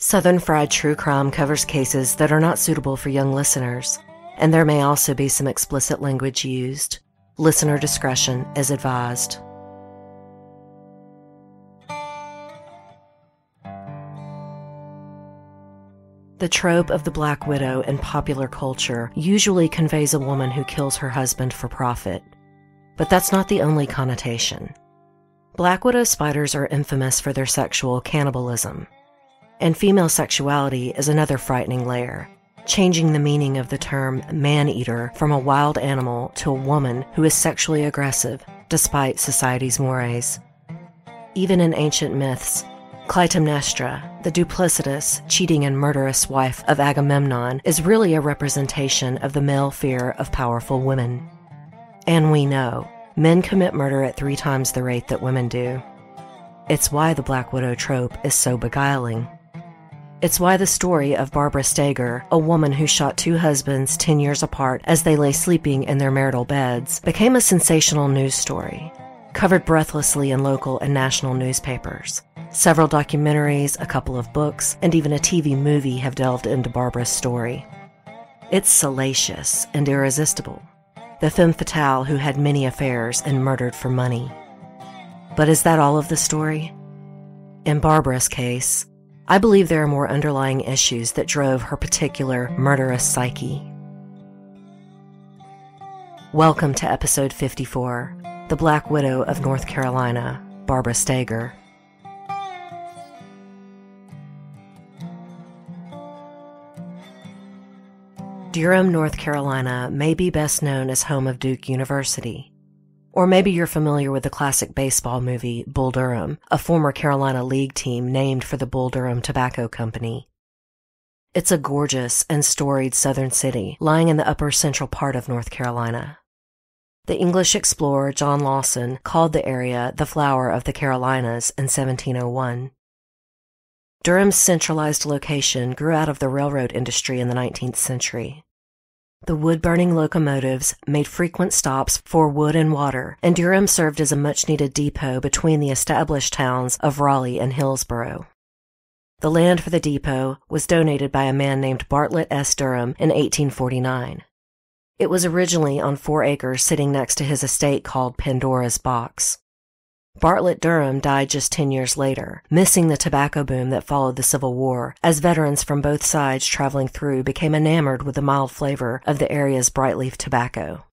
Southern Fried True Crime covers cases that are not suitable for young listeners, and there may also be some explicit language used. Listener discretion is advised. The trope of the Black Widow in popular culture usually conveys a woman who kills her husband for profit. But that's not the only connotation. Black Widow spiders are infamous for their sexual cannibalism. And female sexuality is another frightening layer, changing the meaning of the term man-eater from a wild animal to a woman who is sexually aggressive, despite society's mores. Even in ancient myths, Clytemnestra, the duplicitous, cheating and murderous wife of Agamemnon, is really a representation of the male fear of powerful women. And we know, men commit murder at 3 times the rate that women do. It's why the Black Widow trope is so beguiling. It's why the story of Barbara Steger, a woman who shot 2 husbands 10 years apart as they lay sleeping in their marital beds, became a sensational news story, covered breathlessly in local and national newspapers. Several documentaries, a couple of books, and even a TV movie have delved into Barbara's story. It's salacious and irresistible. The femme fatale who had many affairs and murdered for money. But is that all of the story? In Barbara's case, I believe there are more underlying issues that drove her particular murderous psyche. Welcome to episode 54, The Black Widow of North Carolina, Barbara Steger. Durham, North Carolina may be best known as home of Duke University. Or maybe you're familiar with the classic baseball movie Bull Durham, a former Carolina League team named for the Bull Durham Tobacco Company. It's a gorgeous and storied southern city lying in the upper central part of North Carolina. The English explorer John Lawson called the area the Flower of the Carolinas in 1701. Durham's centralized location grew out of the railroad industry in the 19th century. The wood-burning locomotives made frequent stops for wood and water, and Durham served as a much-needed depot between the established towns of Raleigh and Hillsborough. The land for the depot was donated by a man named Bartlett S. Durham in 1849. It was originally on 4 acres sitting next to his estate called Pandora's Box. Bartlett Durham died just 10 years later, missing the tobacco boom that followed the Civil War, as veterans from both sides traveling through became enamored with the mild flavor of the area's brightleaf tobacco.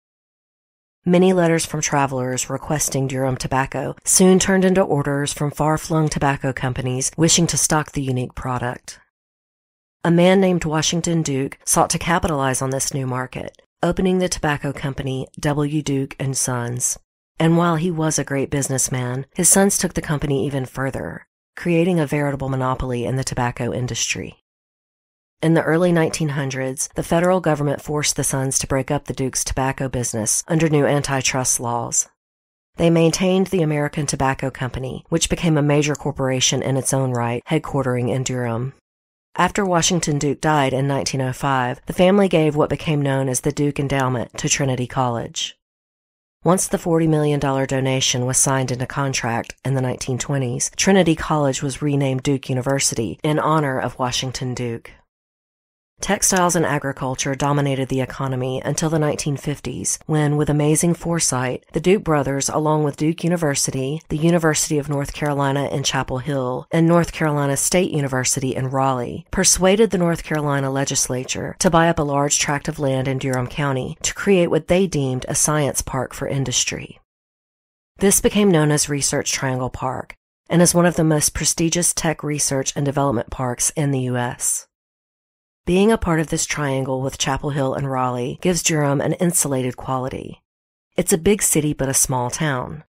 Many letters from travelers requesting Durham tobacco soon turned into orders from far-flung tobacco companies wishing to stock the unique product. A man named Washington Duke sought to capitalize on this new market, opening the tobacco company W. Duke & Sons. And while he was a great businessman, his sons took the company even further, creating a veritable monopoly in the tobacco industry. In the early 1900s, the federal government forced the Sons to break up the Duke's tobacco business under new antitrust laws. They maintained the American Tobacco Company, which became a major corporation in its own right, headquartering in Durham. After Washington Duke died in 1905, the family gave what became known as the Duke Endowment to Trinity College. Once the $40 million donation was signed into contract in the 1920s, Trinity College was renamed Duke University in honor of Washington Duke. Textiles and agriculture dominated the economy until the 1950s, when, with amazing foresight, the Duke brothers, along with Duke University, the University of North Carolina in Chapel Hill, and North Carolina State University in Raleigh, persuaded the North Carolina legislature to buy up a large tract of land in Durham County to create what they deemed a science park for industry. This became known as Research Triangle Park, and is one of the most prestigious tech research and development parks in the U.S. Being a part of this triangle with Chapel Hill and Raleigh gives Durham an insulated quality. It's a big city but a small town.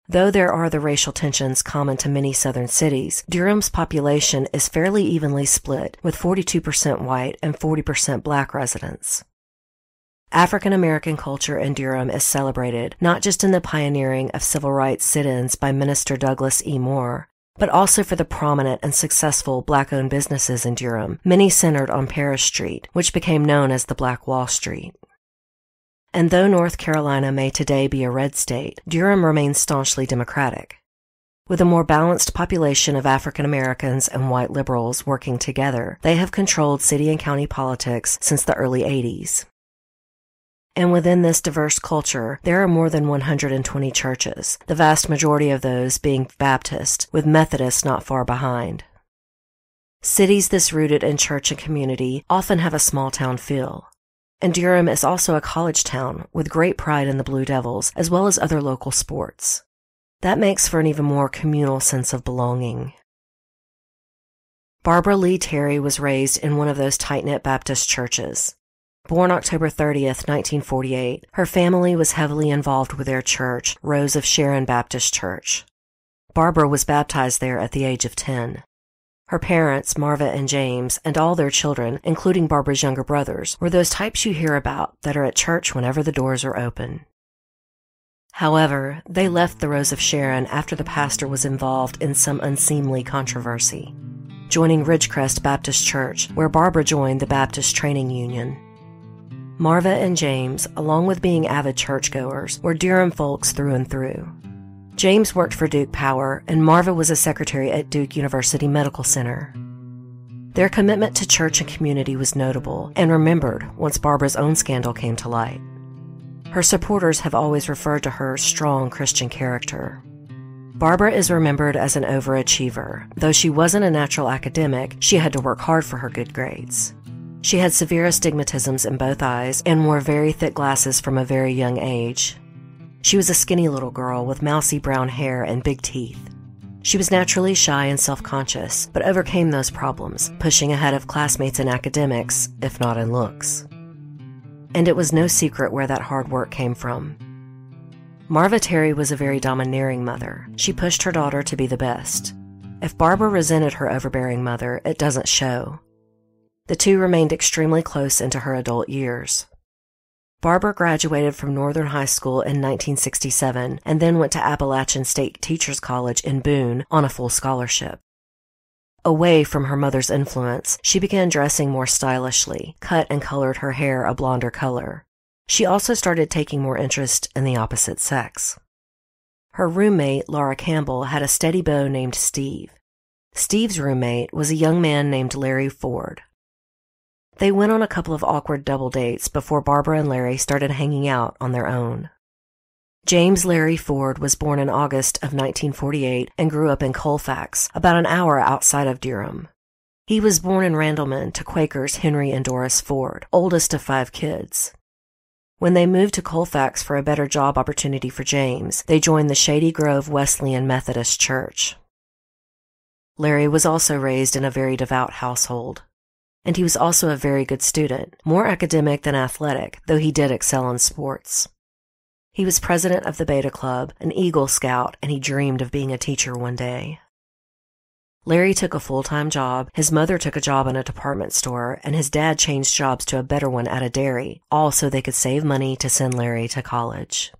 Though there are the racial tensions common to many southern cities, Durham's population is fairly evenly split, with 42% white and 40% black residents. African American culture in Durham is celebrated not just in the pioneering of civil rights sit-ins by Minister Douglas E. Moore, but also for the prominent and successful black-owned businesses in Durham, many centered on Paris Street, which became known as the Black Wall Street. And though North Carolina may today be a red state, Durham remains staunchly Democratic. With a more balanced population of African Americans and white liberals working together, they have controlled city and county politics since the early 80s. And within this diverse culture, there are more than 120 churches, the vast majority of those being Baptist, with Methodists not far behind. Cities this rooted in church and community often have a small-town feel. And Durham is also a college town with great pride in the Blue Devils, as well as other local sports. That makes for an even more communal sense of belonging. Barbara Lee Terry was raised in one of those tight-knit Baptist churches. Born October 30th, 1948, her family was heavily involved with their church, Rose of Sharon Baptist Church. Barbara was baptized there at the age of 10. Her parents, Marva and James, and all their children, including Barbara's younger brothers, were those types you hear about that are at church whenever the doors are open. However, they left the Rose of Sharon after the pastor was involved in some unseemly controversy, joining Ridgecrest Baptist Church, where Barbara joined the Baptist Training Union. Marva and James, along with being avid churchgoers, were Durham folks through and through. James worked for Duke Power, and Marva was a secretary at Duke University Medical Center. Their commitment to church and community was notable and remembered once Barbara's own scandal came to light. Her supporters have always referred to her strong Christian character. Barbara is remembered as an overachiever. Though she wasn't a natural academic, she had to work hard for her good grades. She had severe astigmatisms in both eyes and wore very thick glasses from a very young age. She was a skinny little girl with mousy brown hair and big teeth. She was naturally shy and self-conscious, but overcame those problems, pushing ahead of classmates in academics, if not in looks. And it was no secret where that hard work came from. Marva Terry was a very domineering mother. She pushed her daughter to be the best. If Barbara resented her overbearing mother, it doesn't show. The two remained extremely close into her adult years. Barbara graduated from Northern High School in 1967 and then went to Appalachian State Teachers College in Boone on a full scholarship. Away from her mother's influence, she began dressing more stylishly, cut and colored her hair a blonder color. She also started taking more interest in the opposite sex. Her roommate, Laura Campbell, had a steady beau named Steve. Steve's roommate was a young man named Larry Ford. They went on a couple of awkward double dates before Barbara and Larry started hanging out on their own. James Larry Ford was born in August of 1948 and grew up in Colfax, about an hour outside of Durham. He was born in Randleman to Quakers Henry and Doris Ford, oldest of 5 kids. When they moved to Colfax for a better job opportunity for James, they joined the Shady Grove Wesleyan Methodist Church. Larry was also raised in a very devout household. And he was also a very good student, more academic than athletic, though he did excel in sports. He was president of the Beta Club, an Eagle Scout, and he dreamed of being a teacher one day. Larry took a full-time job, his mother took a job in a department store, and his dad changed jobs to a better one at a dairy, all so they could save money to send Larry to college.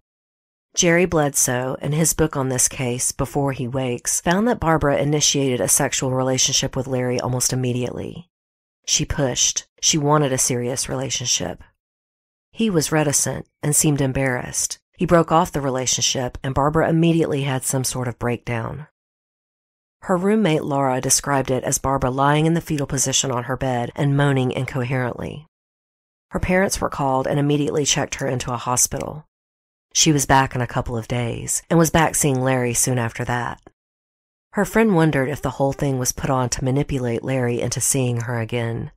Jerry Bledsoe, in his book on this case, Before He Wakes, found that Barbara initiated a sexual relationship with Larry almost immediately. She pushed. She wanted a serious relationship. He was reticent and seemed embarrassed. He broke off the relationship, and Barbara immediately had some sort of breakdown. Her roommate Laura described it as Barbara lying in the fetal position on her bed and moaning incoherently. Her parents were called and immediately checked her into a hospital. She was back in a couple of days, and was back seeing Larry soon after that. Her friend wondered if the whole thing was put on to manipulate Larry into seeing her again.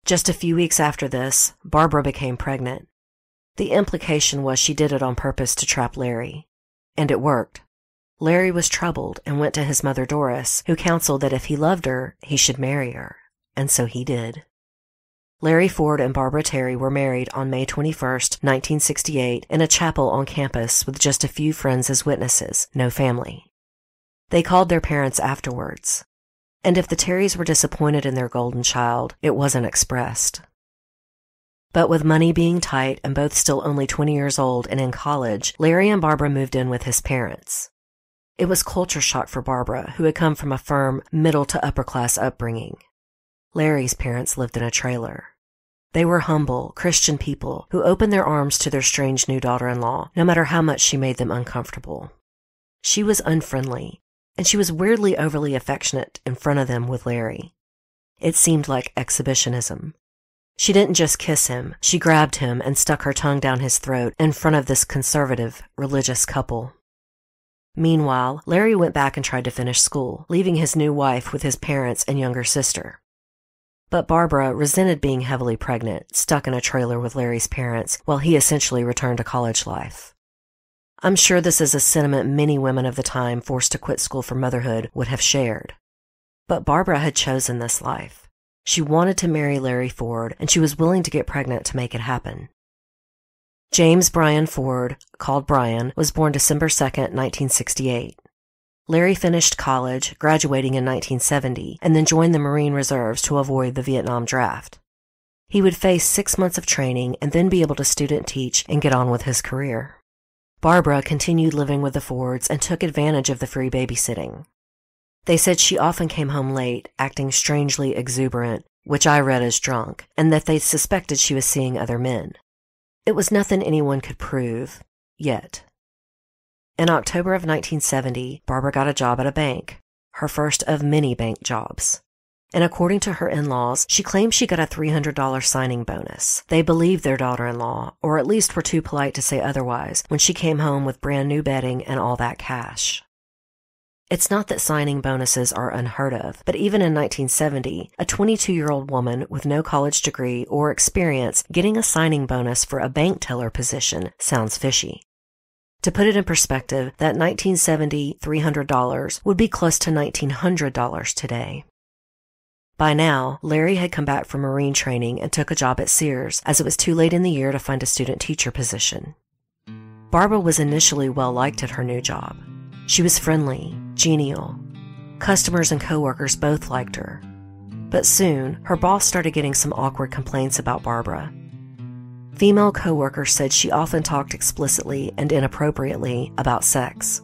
Just a few weeks after this, Barbara became pregnant. The implication was she did it on purpose to trap Larry. And it worked. Larry was troubled and went to his mother Doris, who counseled that if he loved her, he should marry her. And so he did. Larry Ford and Barbara Terry were married on May 21st, 1968, in a chapel on campus with just a few friends as witnesses, no family. They called their parents afterwards. And if the Terrys were disappointed in their golden child, it wasn't expressed. But with money being tight and both still only 20 years old and in college, Larry and Barbara moved in with his parents. It was culture shock for Barbara, who had come from a firm, middle to upper class upbringing. Larry's parents lived in a trailer. They were humble, Christian people who opened their arms to their strange new daughter-in-law, no matter how much she made them uncomfortable. She was unfriendly, and she was weirdly overly affectionate in front of them with Larry. It seemed like exhibitionism. She didn't just kiss him, she grabbed him and stuck her tongue down his throat in front of this conservative, religious couple. Meanwhile, Larry went back and tried to finish school, leaving his new wife with his parents and younger sister. But Barbara resented being heavily pregnant, stuck in a trailer with Larry's parents, while he essentially returned to college life. I'm sure this is a sentiment many women of the time forced to quit school for motherhood would have shared. But Barbara had chosen this life. She wanted to marry Larry Ford, and she was willing to get pregnant to make it happen. James Bryan Ford, called Bryan, was born December 2, 1968. Larry finished college, graduating in 1970, and then joined the Marine Reserves to avoid the Vietnam draft. He would face 6 months of training and then be able to student teach and get on with his career. Barbara continued living with the Fords and took advantage of the free babysitting. They said she often came home late, acting strangely exuberant, which I read as drunk, and that they suspected she was seeing other men. It was nothing anyone could prove, yet. In October of 1970, Barbara got a job at a bank, her first of many bank jobs. And according to her in-laws, she claimed she got a $300 signing bonus. They believed their daughter-in-law, or at least were too polite to say otherwise, when she came home with brand new bedding and all that cash. It's not that signing bonuses are unheard of, but even in 1970, a 22-year-old woman with no college degree or experience getting a signing bonus for a bank teller position sounds fishy. To put it in perspective, that 1970 $300 would be close to $1,900 today. By now, Larry had come back from Marine training and took a job at Sears, as it was too late in the year to find a student teacher position. Barbara was initially well-liked at her new job. She was friendly, genial. Customers and coworkers both liked her. But soon, her boss started getting some awkward complaints about Barbara. Female coworkers said she often talked explicitly and inappropriately about sex.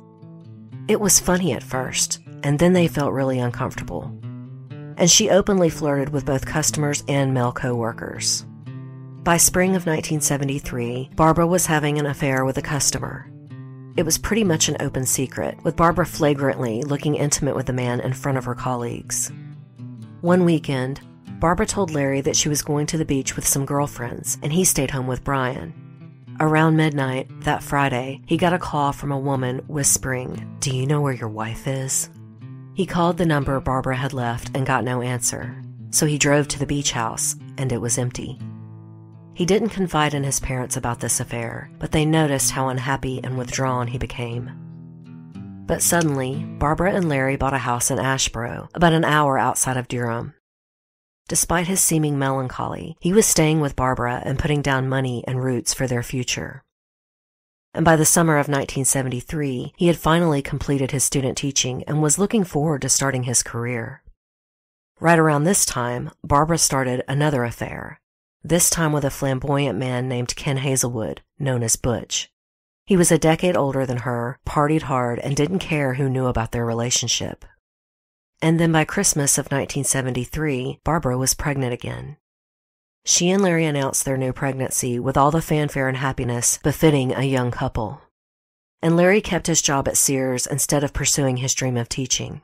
It was funny at first, and then they felt really uncomfortable. And she openly flirted with both customers and male coworkers. By spring of 1973, Barbara was having an affair with a customer. It was pretty much an open secret, with Barbara flagrantly looking intimate with the man in front of her colleagues. One weekend, Barbara told Larry that she was going to the beach with some girlfriends, and he stayed home with Bryan. Around midnight, that Friday, he got a call from a woman whispering, "Do you know where your wife is?" He called the number Barbara had left and got no answer, so he drove to the beach house, and it was empty. He didn't confide in his parents about this affair, but they noticed how unhappy and withdrawn he became. But suddenly, Barbara and Larry bought a house in Ashboro, about an hour outside of Durham. Despite his seeming melancholy, he was staying with Barbara and putting down money and roots for their future. And by the summer of 1973, he had finally completed his student teaching and was looking forward to starting his career. Right around this time, Barbara started another affair, this time with a flamboyant man named Ken Hazelwood, known as Butch. He was a decade older than her, partied hard, and didn't care who knew about their relationship. And then by Christmas of 1973, Barbara was pregnant again. She and Larry announced their new pregnancy with all the fanfare and happiness befitting a young couple. And Larry kept his job at Sears instead of pursuing his dream of teaching.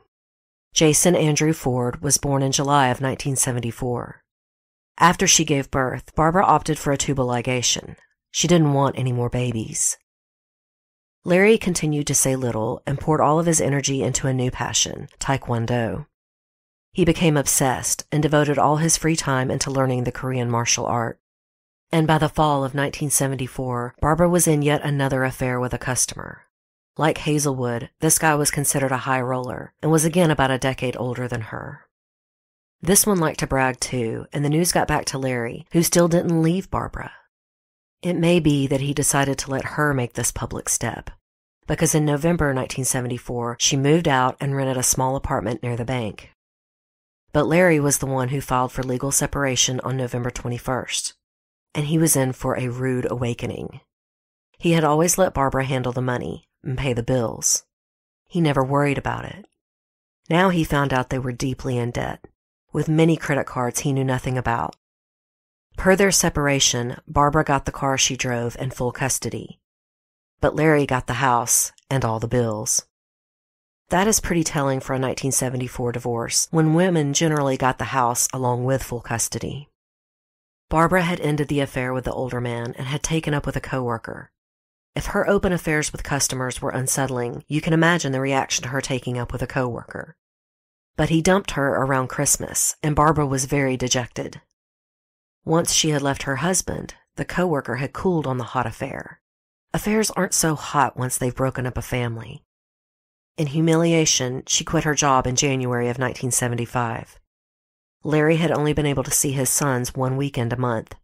Jason Andrew Ford was born in July of 1974. After she gave birth, Barbara opted for a tubal ligation. She didn't want any more babies. Larry continued to say little and poured all of his energy into a new passion, Taekwondo. He became obsessed and devoted all his free time into learning the Korean martial art. And by the fall of 1974, Barbara was in yet another affair with a customer. Like Hazelwood, this guy was considered a high roller and was again about a decade older than her. This one liked to brag too, and the news got back to Larry, who still didn't leave Barbara. It may be that he decided to let her make this public step, because in November 1974, she moved out and rented a small apartment near the bank. But Larry was the one who filed for legal separation on November 21st, and he was in for a rude awakening. He had always let Barbara handle the money and pay the bills. He never worried about it. Now he found out they were deeply in debt, with many credit cards he knew nothing about. Per their separation, Barbara got the car she drove and full custody. But Larry got the house and all the bills. That is pretty telling for a 1974 divorce, when women generally got the house along with full custody. Barbara had ended the affair with the older man and had taken up with a coworker. If her open affairs with customers were unsettling, you can imagine the reaction to her taking up with a coworker. But he dumped her around Christmas, and Barbara was very dejected. Once she had left her husband, the coworker had cooled on the hot affair. Affairs aren't so hot once they've broken up a family. In humiliation, she quit her job in January of 1975. Larry had only been able to see his sons one weekend a month.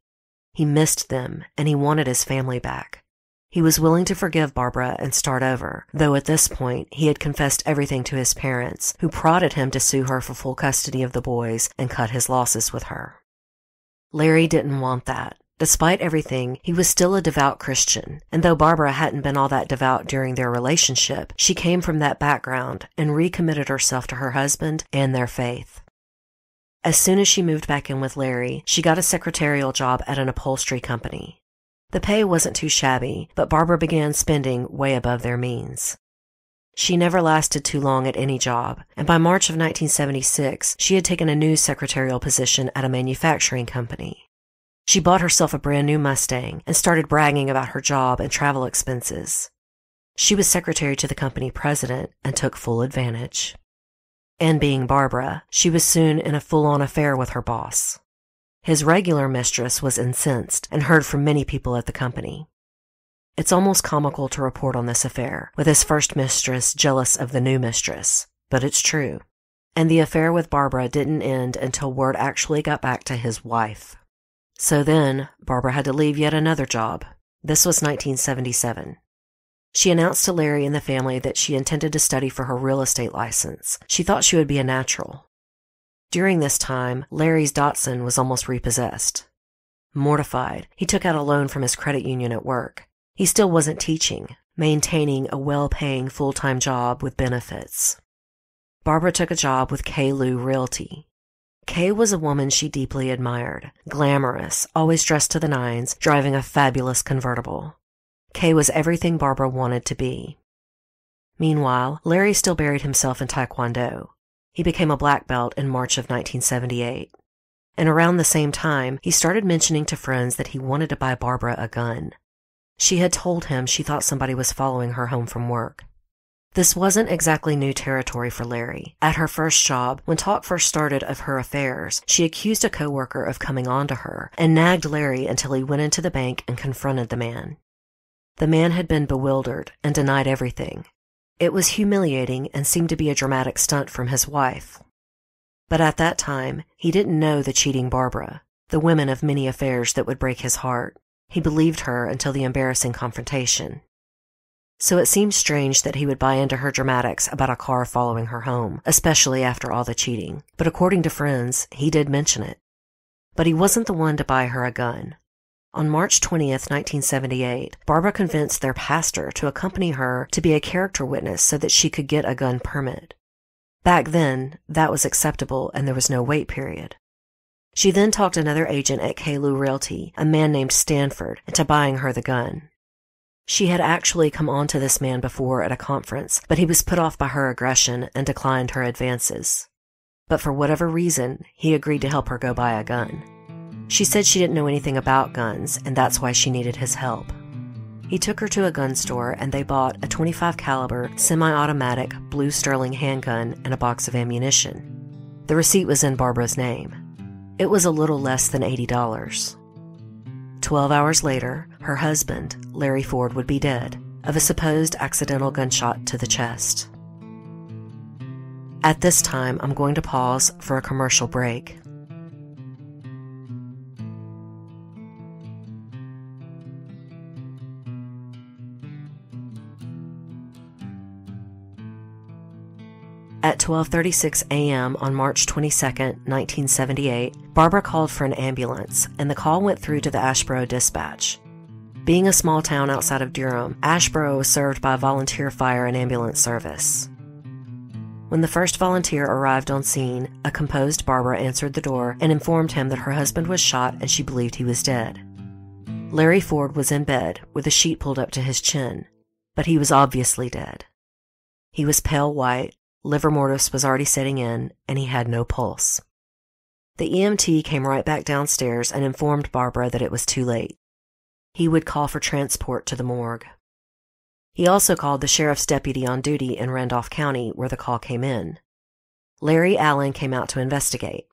He missed them, and he wanted his family back. He was willing to forgive Barbara and start over, though at this point he had confessed everything to his parents, who prodded him to sue her for full custody of the boys and cut his losses with her. Larry didn't want that. Despite everything, he was still a devout Christian, and though Barbara hadn't been all that devout during their relationship, she came from that background and recommitted herself to her husband and their faith. As soon as she moved back in with Larry, she got a secretarial job at an upholstery company. The pay wasn't too shabby, but Barbara began spending way above their means. She never lasted too long at any job, and by March of 1976, she had taken a new secretarial position at a manufacturing company. She bought herself a brand new Mustang and started bragging about her job and travel expenses. She was secretary to the company president and took full advantage. And being Barbara, she was soon in a full-on affair with her boss. His regular mistress was incensed and heard from many people at the company. It's almost comical to report on this affair, with his first mistress jealous of the new mistress, but it's true. And the affair with Barbara didn't end until word actually got back to his wife. So then, Barbara had to leave yet another job. This was 1977. She announced to Larry and the family that she intended to study for her real estate license. She thought she would be a natural. During this time, Larry's Datsun was almost repossessed. Mortified, he took out a loan from his credit union at work. He still wasn't teaching, maintaining a well-paying full-time job with benefits. Barbara took a job with Coley Realty. Kay was a woman she deeply admired, glamorous, always dressed to the nines, driving a fabulous convertible. Kay was everything Barbara wanted to be. Meanwhile, Larry still buried himself in Taekwondo. He became a black belt in March of 1978. And around the same time, he started mentioning to friends that he wanted to buy Barbara a gun. She had told him she thought somebody was following her home from work. This wasn't exactly new territory for Larry. At her first job, when talk first started of her affairs, she accused a coworker of coming on to her and nagged Larry until he went into the bank and confronted the man. The man had been bewildered and denied everything. It was humiliating and seemed to be a dramatic stunt from his wife. But at that time, he didn't know the cheating Barbara, the woman of many affairs that would break his heart. He believed her until the embarrassing confrontation. So it seemed strange that he would buy into her dramatics about a car following her home, especially after all the cheating. But according to friends, he did mention it. But he wasn't the one to buy her a gun. On March 20th, 1978, Barbara convinced their pastor to accompany her to be a character witness so that she could get a gun permit. Back then, that was acceptable and there was no wait period. She then talked another agent at Coley Realty, a man named Stanford, into buying her the gun. She had actually come on to this man before at a conference, but he was put off by her aggression and declined her advances. But for whatever reason, he agreed to help her go buy a gun. She said she didn't know anything about guns, and that's why she needed his help. He took her to a gun store, and they bought a .25 caliber semi-automatic blue Sterling handgun and a box of ammunition. The receipt was in Barbara's name. It was a little less than $80. 12 hours later, her husband, Larry Ford, would be dead of a supposed accidental gunshot to the chest. At this time, I'm going to pause for a commercial break. At 12:36 a.m. on March 22, 1978, Barbara called for an ambulance, and the call went through to the Asheboro Dispatch. Being a small town outside of Durham, Asheboro was served by a volunteer fire and ambulance service. When the first volunteer arrived on scene, a composed Barbara answered the door and informed him that her husband was shot and she believed he was dead. Larry Ford was in bed with a sheet pulled up to his chin, but he was obviously dead. He was pale white, livor mortis was already setting in, and he had no pulse. The EMT came right back downstairs and informed Barbara that it was too late. He would call for transport to the morgue. He also called the sheriff's deputy on duty in Randolph County, where the call came in. Larry Allen came out to investigate.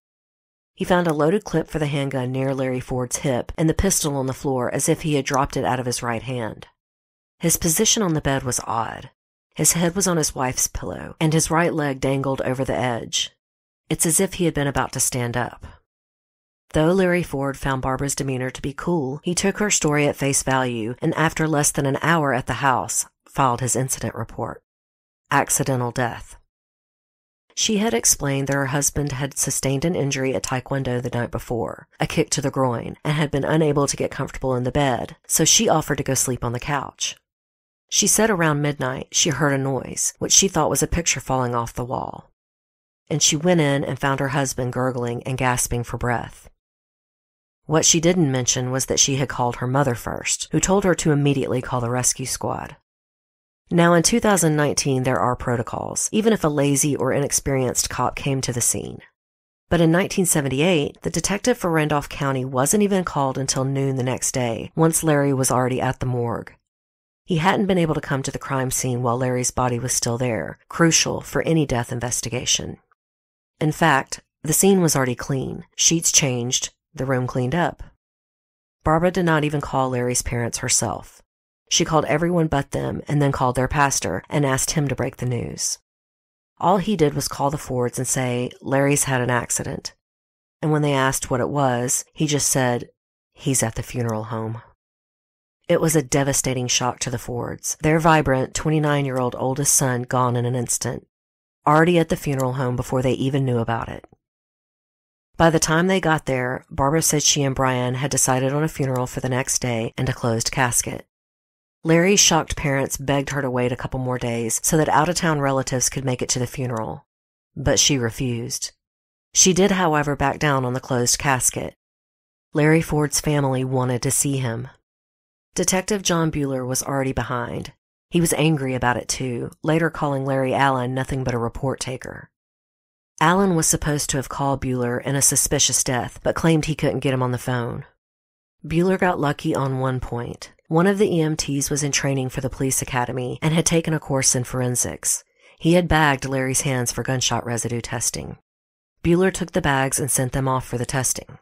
He found a loaded clip for the handgun near Larry Ford's hip and the pistol on the floor as if he had dropped it out of his right hand. His position on the bed was odd. His head was on his wife's pillow, and his right leg dangled over the edge. It's as if he had been about to stand up. Though Larry Ford found Barbara's demeanor to be cool, he took her story at face value and after less than an hour at the house, filed his incident report. Accidental death. She had explained that her husband had sustained an injury at Taekwondo the night before, a kick to the groin, and had been unable to get comfortable in the bed, so she offered to go sleep on the couch. She said around midnight she heard a noise, which she thought was a picture falling off the wall. And she went in and found her husband gurgling and gasping for breath. What she didn't mention was that she had called her mother first, who told her to immediately call the rescue squad. Now in 2019 there are protocols, even if a lazy or inexperienced cop came to the scene. But in 1978, the detective for Randolph County wasn't even called until noon the next day, once Larry was already at the morgue. He hadn't been able to come to the crime scene while Larry's body was still there, crucial for any death investigation. In fact, the scene was already clean, sheets changed, the room cleaned up. Barbara did not even call Larry's parents herself. She called everyone but them and then called their pastor and asked him to break the news. All he did was call the Fords and say, "Larry's had an accident." And when they asked what it was, he just said, "He's at the funeral home." It was a devastating shock to the Fords, their vibrant 29-year-old oldest son gone in an instant, already at the funeral home before they even knew about it. By the time they got there, Barbara said she and Brian had decided on a funeral for the next day and a closed casket. Larry's shocked parents begged her to wait a couple more days so that out-of-town relatives could make it to the funeral, but she refused. She did, however, back down on the closed casket. Larry Ford's family wanted to see him. Detective John Bueller was already behind. He was angry about it too, later calling Larry Allen nothing but a report taker. Allen was supposed to have called Bueller in a suspicious death, but claimed he couldn't get him on the phone. Bueller got lucky on one point. One of the EMTs was in training for the police academy and had taken a course in forensics. He had bagged Larry's hands for gunshot residue testing. Bueller took the bags and sent them off for the testing.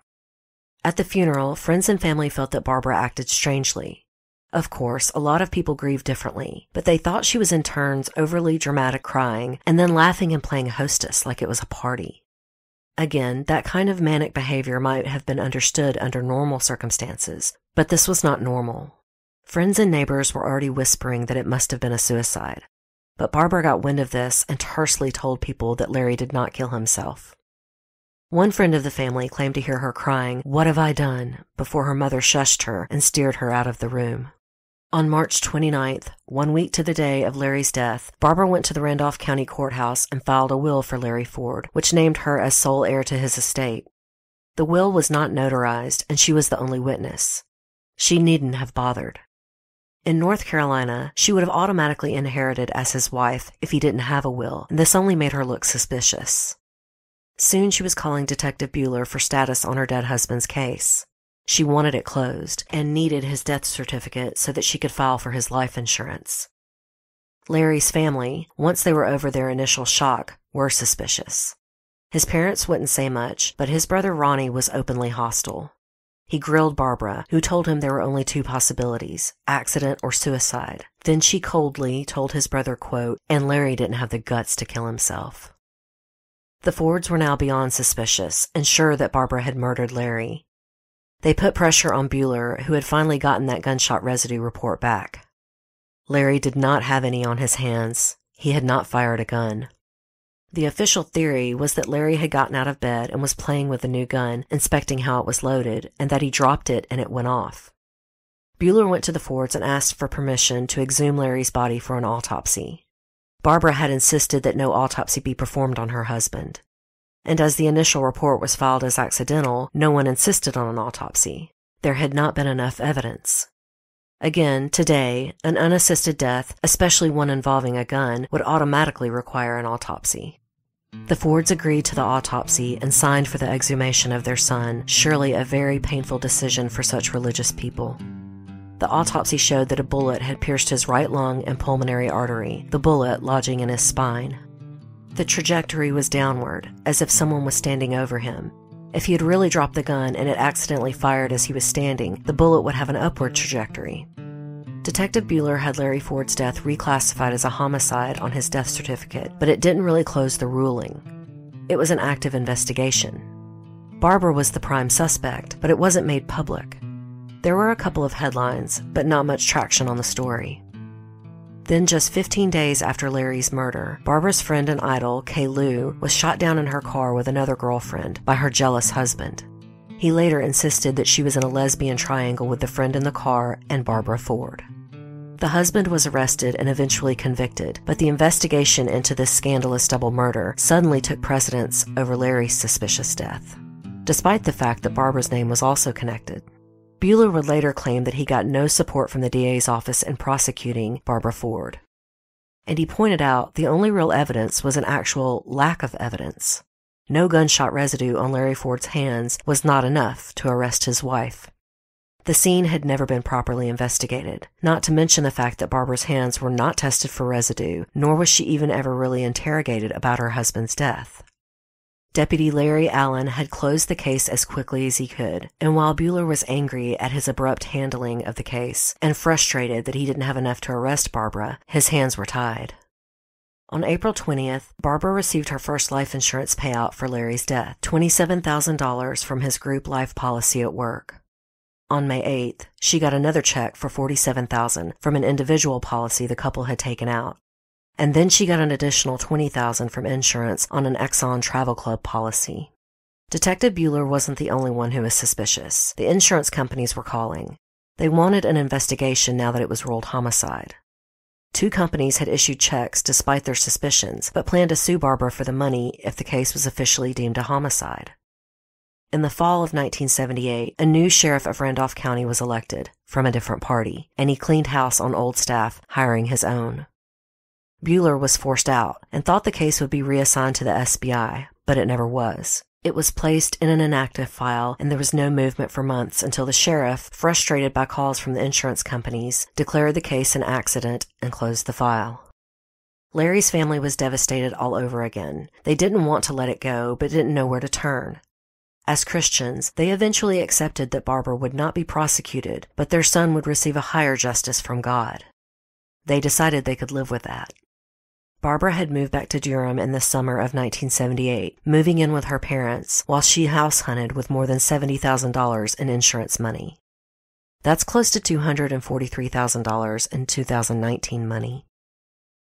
At the funeral, friends and family felt that Barbara acted strangely. Of course, a lot of people grieved differently, but they thought she was in turns overly dramatic crying and then laughing and playing hostess like it was a party. Again, that kind of manic behavior might have been understood under normal circumstances, but this was not normal. Friends and neighbors were already whispering that it must have been a suicide, but Barbara got wind of this and tersely told people that Larry did not kill himself. One friend of the family claimed to hear her crying, "What have I done?" before her mother shushed her and steered her out of the room. On March 29th, 1 week to the day of Larry's death, Barbara went to the Randolph County Courthouse and filed a will for Larry Ford, which named her as sole heir to his estate. The will was not notarized, and she was the only witness. She needn't have bothered. In North Carolina, she would have automatically inherited as his wife if he didn't have a will, and this only made her look suspicious. Soon she was calling Detective Bueller for status on her dead husband's case. She wanted it closed and needed his death certificate so that she could file for his life insurance. Larry's family, once they were over their initial shock, were suspicious. His parents wouldn't say much, but his brother Ronnie was openly hostile. He grilled Barbara, who told him there were only two possibilities, accident or suicide. Then she coldly told his brother, quote, "And Larry didn't have the guts to kill himself." The Fords were now beyond suspicious and sure that Barbara had murdered Larry. They put pressure on Bueller, who had finally gotten that gunshot residue report back. Larry did not have any on his hands. He had not fired a gun. The official theory was that Larry had gotten out of bed and was playing with the new gun, inspecting how it was loaded, and that he dropped it and it went off. Bueller went to the Fords and asked for permission to exhume Larry's body for an autopsy. Barbara had insisted that no autopsy be performed on her husband. And as the initial report was filed as accidental, no one insisted on an autopsy. There had not been enough evidence. Again, today, an unassisted death, especially one involving a gun, would automatically require an autopsy. The Fords agreed to the autopsy and signed for the exhumation of their son, surely a very painful decision for such religious people. The autopsy showed that a bullet had pierced his right lung and pulmonary artery, the bullet lodging in his spine. The trajectory was downward, as if someone was standing over him. If he had really dropped the gun and it accidentally fired as he was standing, the bullet would have an upward trajectory. Detective Bueller had Larry Ford's death reclassified as a homicide on his death certificate, but it didn't really close the ruling. It was an active investigation. Barbara was the prime suspect, but it wasn't made public. There were a couple of headlines, but not much traction on the story. Then, just 15 days after Larry's murder, Barbara's friend and idol, Kay Lou, was shot down in her car with another girlfriend by her jealous husband. He later insisted that she was in a lesbian triangle with the friend in the car and Barbara Ford. The husband was arrested and eventually convicted, but the investigation into this scandalous double murder suddenly took precedence over Larry's suspicious death, despite the fact that Barbara's name was also connected. Bueller would later claim that he got no support from the DA's office in prosecuting Barbara Ford. And he pointed out the only real evidence was an actual lack of evidence. No gunshot residue on Larry Ford's hands was not enough to arrest his wife. The scene had never been properly investigated, not to mention the fact that Barbara's hands were not tested for residue, nor was she even ever really interrogated about her husband's death. Deputy Larry Allen had closed the case as quickly as he could, and while Bueller was angry at his abrupt handling of the case and frustrated that he didn't have enough to arrest Barbara, his hands were tied. On April 20th, Barbara received her first life insurance payout for Larry's death, $27,000 from his group life policy at work. On May 8th, she got another check for $47,000 from an individual policy the couple had taken out. And then she got an additional $20,000 from insurance on an Exxon Travel Club policy. Detective Bueller wasn't the only one who was suspicious. The insurance companies were calling. They wanted an investigation now that it was ruled homicide. 2 companies had issued checks despite their suspicions, but planned to sue Barbara for the money if the case was officially deemed a homicide. In the fall of 1978, a new sheriff of Randolph County was elected, from a different party, and he cleaned house on old staff, hiring his own. Bueller was forced out and thought the case would be reassigned to the SBI, but it never was. It was placed in an inactive file, and there was no movement for months until the sheriff, frustrated by calls from the insurance companies, declared the case an accident and closed the file. Larry's family was devastated all over again. They didn't want to let it go, but didn't know where to turn. As Christians, they eventually accepted that Barbara would not be prosecuted, but their son would receive a higher justice from God. They decided they could live with that. Barbara had moved back to Durham in the summer of 1978, moving in with her parents, while she house hunted with more than $70,000 in insurance money. That's close to $243,000 in 2019 money.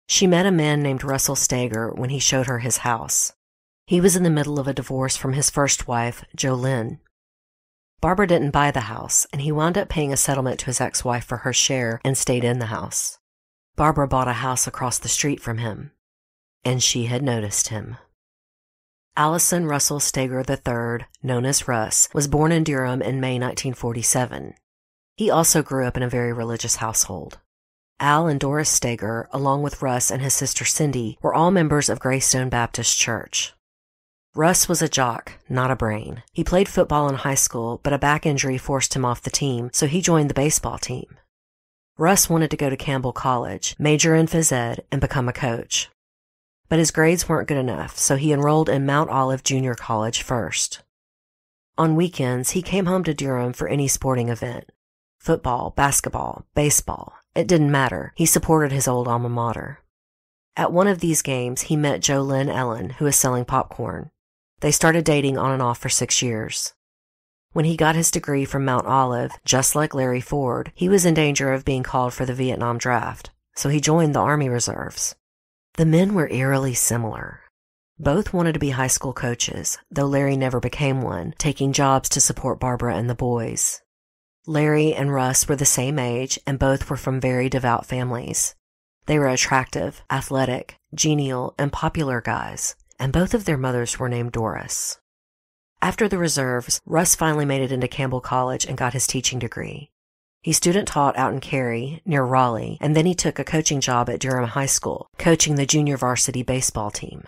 She met a man named Russell Steger when he showed her his house. He was in the middle of a divorce from his first wife, Jolynn. Barbara didn't buy the house, and he wound up paying a settlement to his ex-wife for her share and stayed in the house. Barbara bought a house across the street from him, and she had noticed him. Allison Russell Steger III, known as Russ, was born in Durham in May 1947. He also grew up in a very religious household. Al and Doris Steger, along with Russ and his sister Cindy, were all members of Greystone Baptist Church. Russ was a jock, not a brain. He played football in high school, but a back injury forced him off the team, so he joined the baseball team. Russ wanted to go to Campbell College, major in phys ed, and become a coach. But his grades weren't good enough, so he enrolled in Mount Olive Junior College first. On weekends, he came home to Durham for any sporting event. Football, basketball, baseball. It didn't matter. He supported his old alma mater. At one of these games, he met Jolynn Ellen, who was selling popcorn. They started dating on and off for 6 years. When he got his degree from Mount Olive, just like Larry Ford, he was in danger of being called for the Vietnam draft, so he joined the Army Reserves. The men were eerily similar. Both wanted to be high school coaches, though Larry never became one, taking jobs to support Barbara and the boys. Larry and Russ were the same age, and both were from very devout families. They were attractive, athletic, genial, and popular guys, and both of their mothers were named Doris. After the reserves, Russ finally made it into Campbell College and got his teaching degree. He student taught out in Cary, near Raleigh, and then he took a coaching job at Durham High School, coaching the junior varsity baseball team.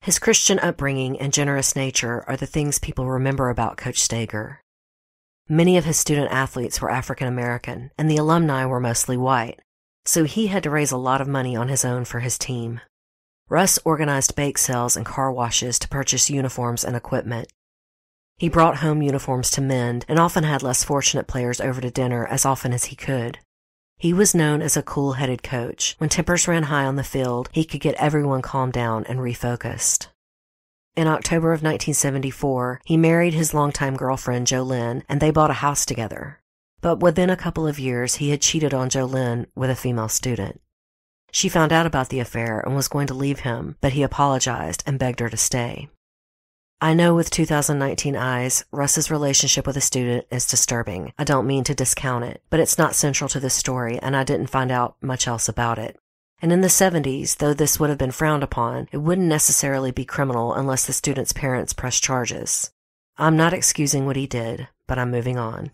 His Christian upbringing and generous nature are the things people remember about Coach Steger. Many of his student athletes were African American, and the alumni were mostly white, so he had to raise a lot of money on his own for his team. Russ organized bake sales and car washes to purchase uniforms and equipment. He brought home uniforms to mend and often had less fortunate players over to dinner as often as he could. He was known as a cool-headed coach. When tempers ran high on the field, he could get everyone calmed down and refocused. In October of 1974, he married his longtime girlfriend, JoLynn, and they bought a house together. But within a couple of years, he had cheated on JoLynn with a female student. She found out about the affair and was going to leave him, but he apologized and begged her to stay. I know with 2019 eyes, Russ's relationship with a student is disturbing. I don't mean to discount it, but it's not central to this story, and I didn't find out much else about it. And in the 70s, though this would have been frowned upon, it wouldn't necessarily be criminal unless the student's parents pressed charges. I'm not excusing what he did, but I'm moving on.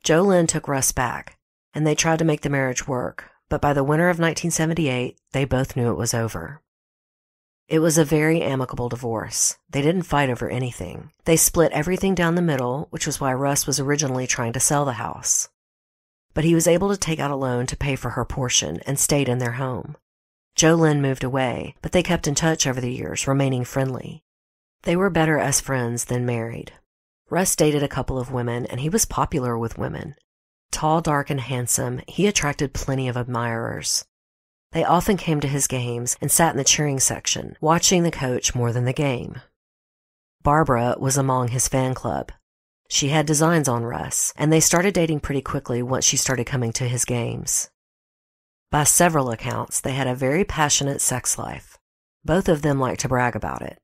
JoLynn took Russ back, and they tried to make the marriage work, but by the winter of 1978, they both knew it was over. It was a very amicable divorce. They didn't fight over anything. They split everything down the middle, which was why Russ was originally trying to sell the house. But he was able to take out a loan to pay for her portion and stayed in their home. JoLynn moved away, but they kept in touch over the years, remaining friendly. They were better as friends than married. Russ dated a couple of women, and he was popular with women. Tall, dark, and handsome, he attracted plenty of admirers. They often came to his games and sat in the cheering section, watching the coach more than the game. Barbara was among his fan club. She had designs on Russ, and they started dating pretty quickly once she started coming to his games. By several accounts, they had a very passionate sex life. Both of them liked to brag about it,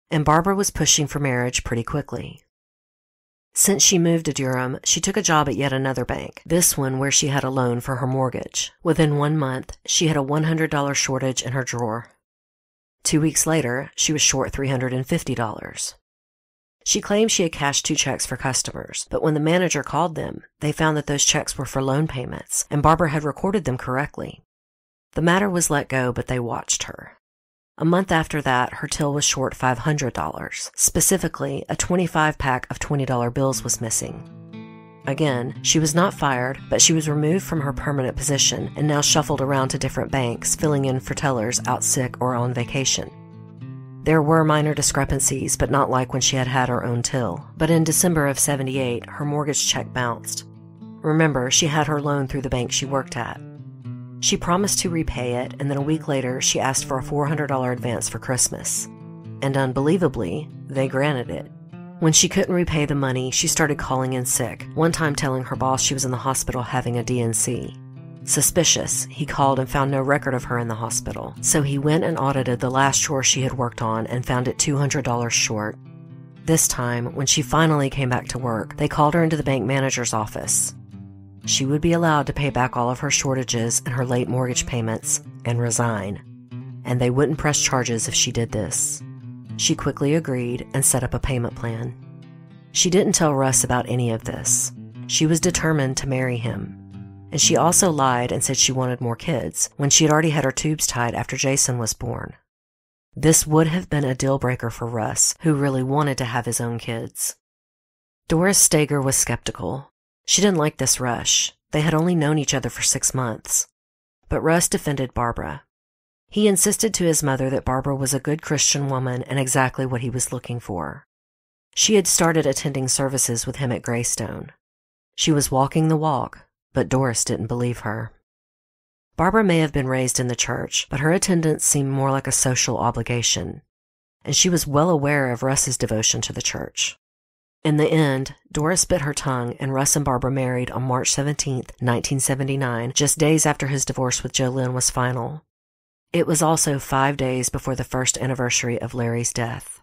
and Barbara was pushing for marriage pretty quickly. Since she moved to Durham, she took a job at yet another bank, this one where she had a loan for her mortgage. Within 1 month, she had a $100 shortage in her drawer. 2 weeks later, she was short $350. She claimed she had cashed 2 checks for customers, but when the manager called them, they found that those checks were for loan payments, and Barbara had recorded them correctly. The matter was let go, but they watched her. A month after that, her till was short $500. Specifically, a 25-pack of $20 bills was missing. Again, she was not fired, but she was removed from her permanent position and now shuffled around to different banks, filling in for tellers out sick or on vacation. There were minor discrepancies, but not like when she had had her own till. But in December of '78, her mortgage check bounced. Remember, she had her loan through the bank she worked at. She promised to repay it, and then a week later, she asked for a $400 advance for Christmas. And unbelievably, they granted it. When she couldn't repay the money, she started calling in sick, one time telling her boss she was in the hospital having a DNC. Suspicious, he called and found no record of her in the hospital, so he went and audited the last chore she had worked on and found it $200 short. This time, when she finally came back to work, they called her into the bank manager's office. She would be allowed to pay back all of her shortages and her late mortgage payments and resign, and they wouldn't press charges if she did this. She quickly agreed and set up a payment plan. She didn't tell Russ about any of this. She was determined to marry him, and she also lied and said she wanted more kids when she had already had her tubes tied after Jason was born. This would have been a deal-breaker for Russ, who really wanted to have his own kids. Doris Steger was skeptical. She didn't like this rush. They had only known each other for 6 months. But Russ defended Barbara. He insisted to his mother that Barbara was a good Christian woman and exactly what he was looking for. She had started attending services with him at Greystone. She was walking the walk, but Doris didn't believe her. Barbara may have been raised in the church, but her attendance seemed more like a social obligation, and she was well aware of Russ's devotion to the church. In the end, Doris bit her tongue, and Russ and Barbara married on March 17, 1979, just days after his divorce with JoLynn was final. It was also 5 days before the first anniversary of Larry's death,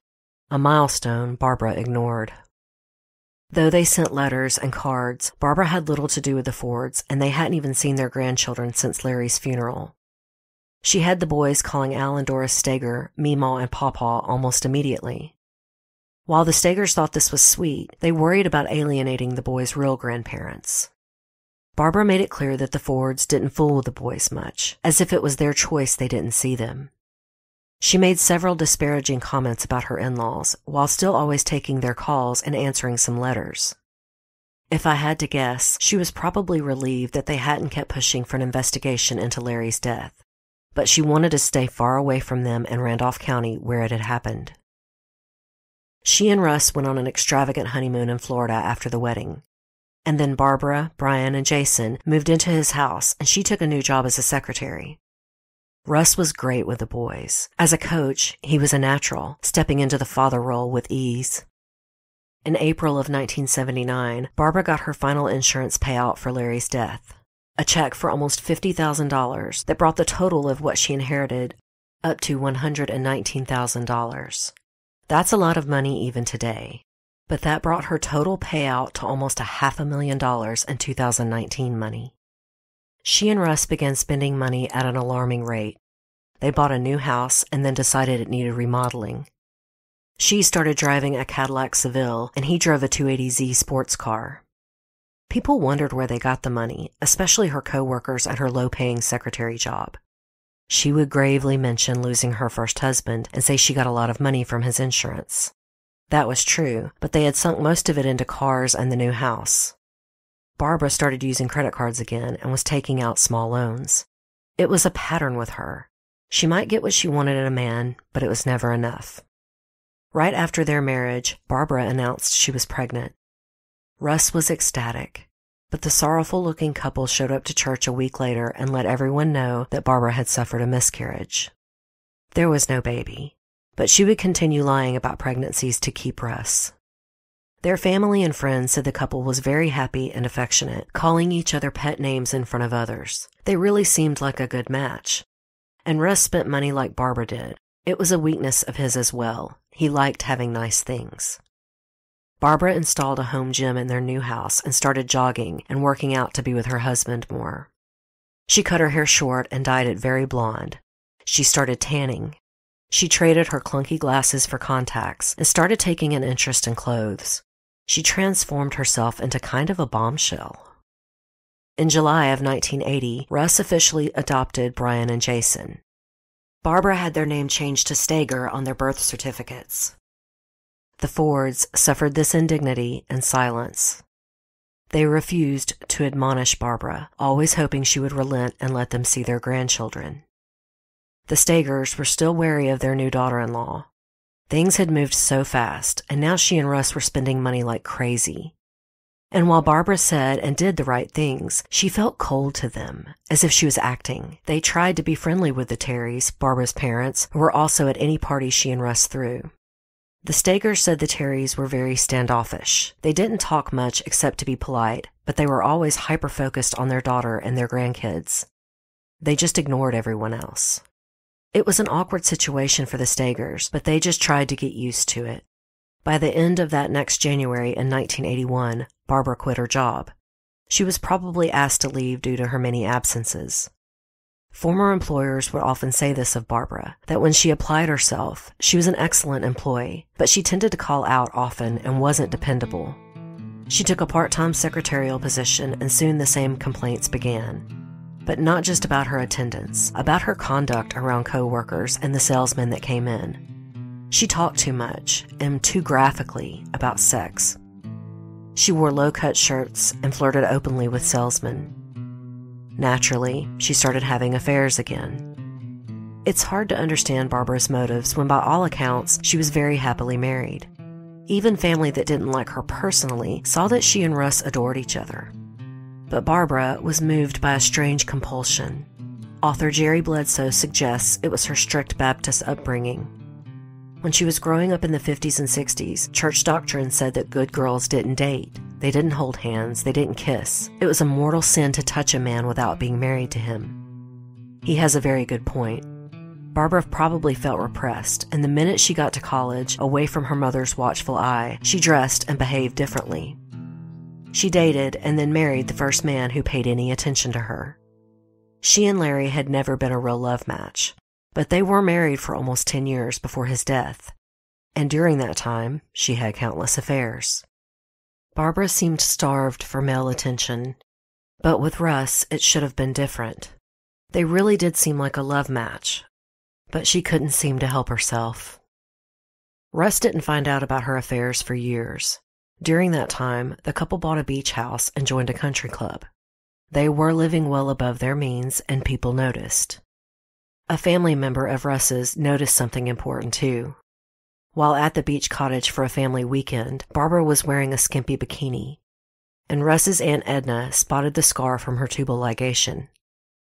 a milestone Barbara ignored. Though they sent letters and cards, Barbara had little to do with the Fords, and they hadn't even seen their grandchildren since Larry's funeral. She had the boys calling Al and Doris Steger Meemaw and Pawpaw almost immediately. While the Stegers thought this was sweet, they worried about alienating the boys' real grandparents. Barbara made it clear that the Fords didn't fool the boys much, as if it was their choice they didn't see them. She made several disparaging comments about her in-laws, while still always taking their calls and answering some letters. If I had to guess, she was probably relieved that they hadn't kept pushing for an investigation into Larry's death, but she wanted to stay far away from them in Randolph County where it had happened. She and Russ went on an extravagant honeymoon in Florida after the wedding. And then Barbara, Brian, and Jason moved into his house, and she took a new job as a secretary. Russ was great with the boys. As a coach, he was a natural, stepping into the father role with ease. In April of 1979, Barbara got her final insurance payout for Larry's death, a check for almost $50,000 that brought the total of what she inherited up to $119,000. That's a lot of money even today, but that brought her total payout to almost $500,000 in 2019 money. She and Russ began spending money at an alarming rate. They bought a new house and then decided it needed remodeling. She started driving a Cadillac Seville, and he drove a 280Z sports car. People wondered where they got the money, especially her coworkers at her low-paying secretary job. She would gravely mention losing her first husband and say she got a lot of money from his insurance. That was true, but they had sunk most of it into cars and the new house. Barbara started using credit cards again and was taking out small loans. It was a pattern with her. She might get what she wanted in a man, but it was never enough. Right after their marriage, Barbara announced she was pregnant. Russ was ecstatic, but the sorrowful-looking couple showed up to church a week later and let everyone know that Barbara had suffered a miscarriage. There was no baby, but she would continue lying about pregnancies to keep Russ. Their family and friends said the couple was very happy and affectionate, calling each other pet names in front of others. They really seemed like a good match. And Russ spent money like Barbara did. It was a weakness of his as well. He liked having nice things. Barbara installed a home gym in their new house and started jogging and working out to be with her husband more. She cut her hair short and dyed it very blonde. She started tanning. She traded her clunky glasses for contacts and started taking an interest in clothes. She transformed herself into kind of a bombshell. In July of 1980, Russ officially adopted Brian and Jason. Barbara had their name changed to Stager on their birth certificates. The Fords suffered this indignity in silence. They refused to admonish Barbara, always hoping she would relent and let them see their grandchildren. The Stagers were still wary of their new daughter-in-law. Things had moved so fast, and now she and Russ were spending money like crazy. And while Barbara said and did the right things, she felt cold to them, as if she was acting. They tried to be friendly with the Terrys, Barbara's parents, who were also at any party she and Russ threw. The Stagers said the Terrys were very standoffish. They didn't talk much except to be polite, but they were always hyper-focused on their daughter and their grandkids. They just ignored everyone else. It was an awkward situation for the Stagers, but they just tried to get used to it. By the end of that next January in 1981, Barbara quit her job. She was probably asked to leave due to her many absences. Former employers would often say this of Barbara, that when she applied herself, she was an excellent employee, but she tended to call out often and wasn't dependable. She took a part-time secretarial position, and soon the same complaints began. But not just about her attendance, about her conduct around co-workers and the salesmen that came in. She talked too much, and too graphically, about sex. She wore low-cut shirts and flirted openly with salesmen. Naturally, she started having affairs again. It's hard to understand Barbara's motives when, by all accounts, she was very happily married. Even family that didn't like her personally saw that she and Russ adored each other. But Barbara was moved by a strange compulsion. Author Jerry Bledsoe suggests it was her strict Baptist upbringing. When she was growing up in the 50s and 60s, church doctrine said that good girls didn't date. They didn't hold hands. They didn't kiss. It was a mortal sin to touch a man without being married to him. He has a very good point. Barbara probably felt repressed, and the minute she got to college, away from her mother's watchful eye, she dressed and behaved differently. She dated and then married the first man who paid any attention to her. She and Larry had never been a real love match, but they were married for almost 10 years before his death, and during that time, she had countless affairs. Barbara seemed starved for male attention. But with Russ, it should have been different. They really did seem like a love match, but she couldn't seem to help herself. Russ didn't find out about her affairs for years. During that time, the couple bought a beach house and joined a country club. They were living well above their means, and people noticed. A family member of Russ's noticed something important too. While at the beach cottage for a family weekend, Barbara was wearing a skimpy bikini, and Russ's Aunt Edna spotted the scar from her tubal ligation.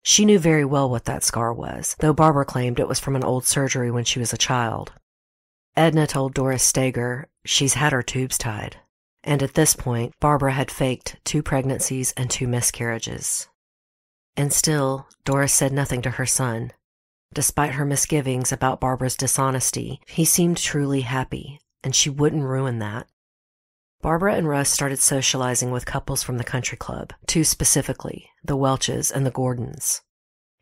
She knew very well what that scar was, though Barbara claimed it was from an old surgery when she was a child. Edna told Doris Steger she's had her tubes tied, and at this point, Barbara had faked 2 pregnancies and 2 miscarriages. And still, Doris said nothing to her son. Despite her misgivings about Barbara's dishonesty, he seemed truly happy, and she wouldn't ruin that. Barbara and Russ started socializing with couples from the country club, 2 specifically, the Welches and the Gordons.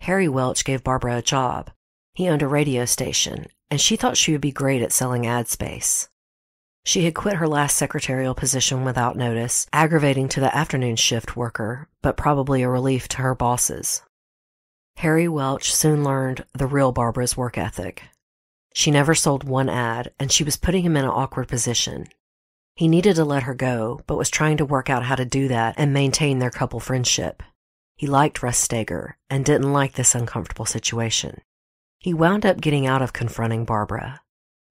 Harry Welch gave Barbara a job. He owned a radio station, and she thought she would be great at selling ad space. She had quit her last secretarial position without notice, aggravating to the afternoon shift worker, but probably a relief to her bosses. Harry Welch soon learned the real Barbara's work ethic. She never sold 1 ad, and she was putting him in an awkward position. He needed to let her go, but was trying to work out how to do that and maintain their couple friendship. He liked Russ Steger and didn't like this uncomfortable situation. He wound up getting out of confronting Barbara.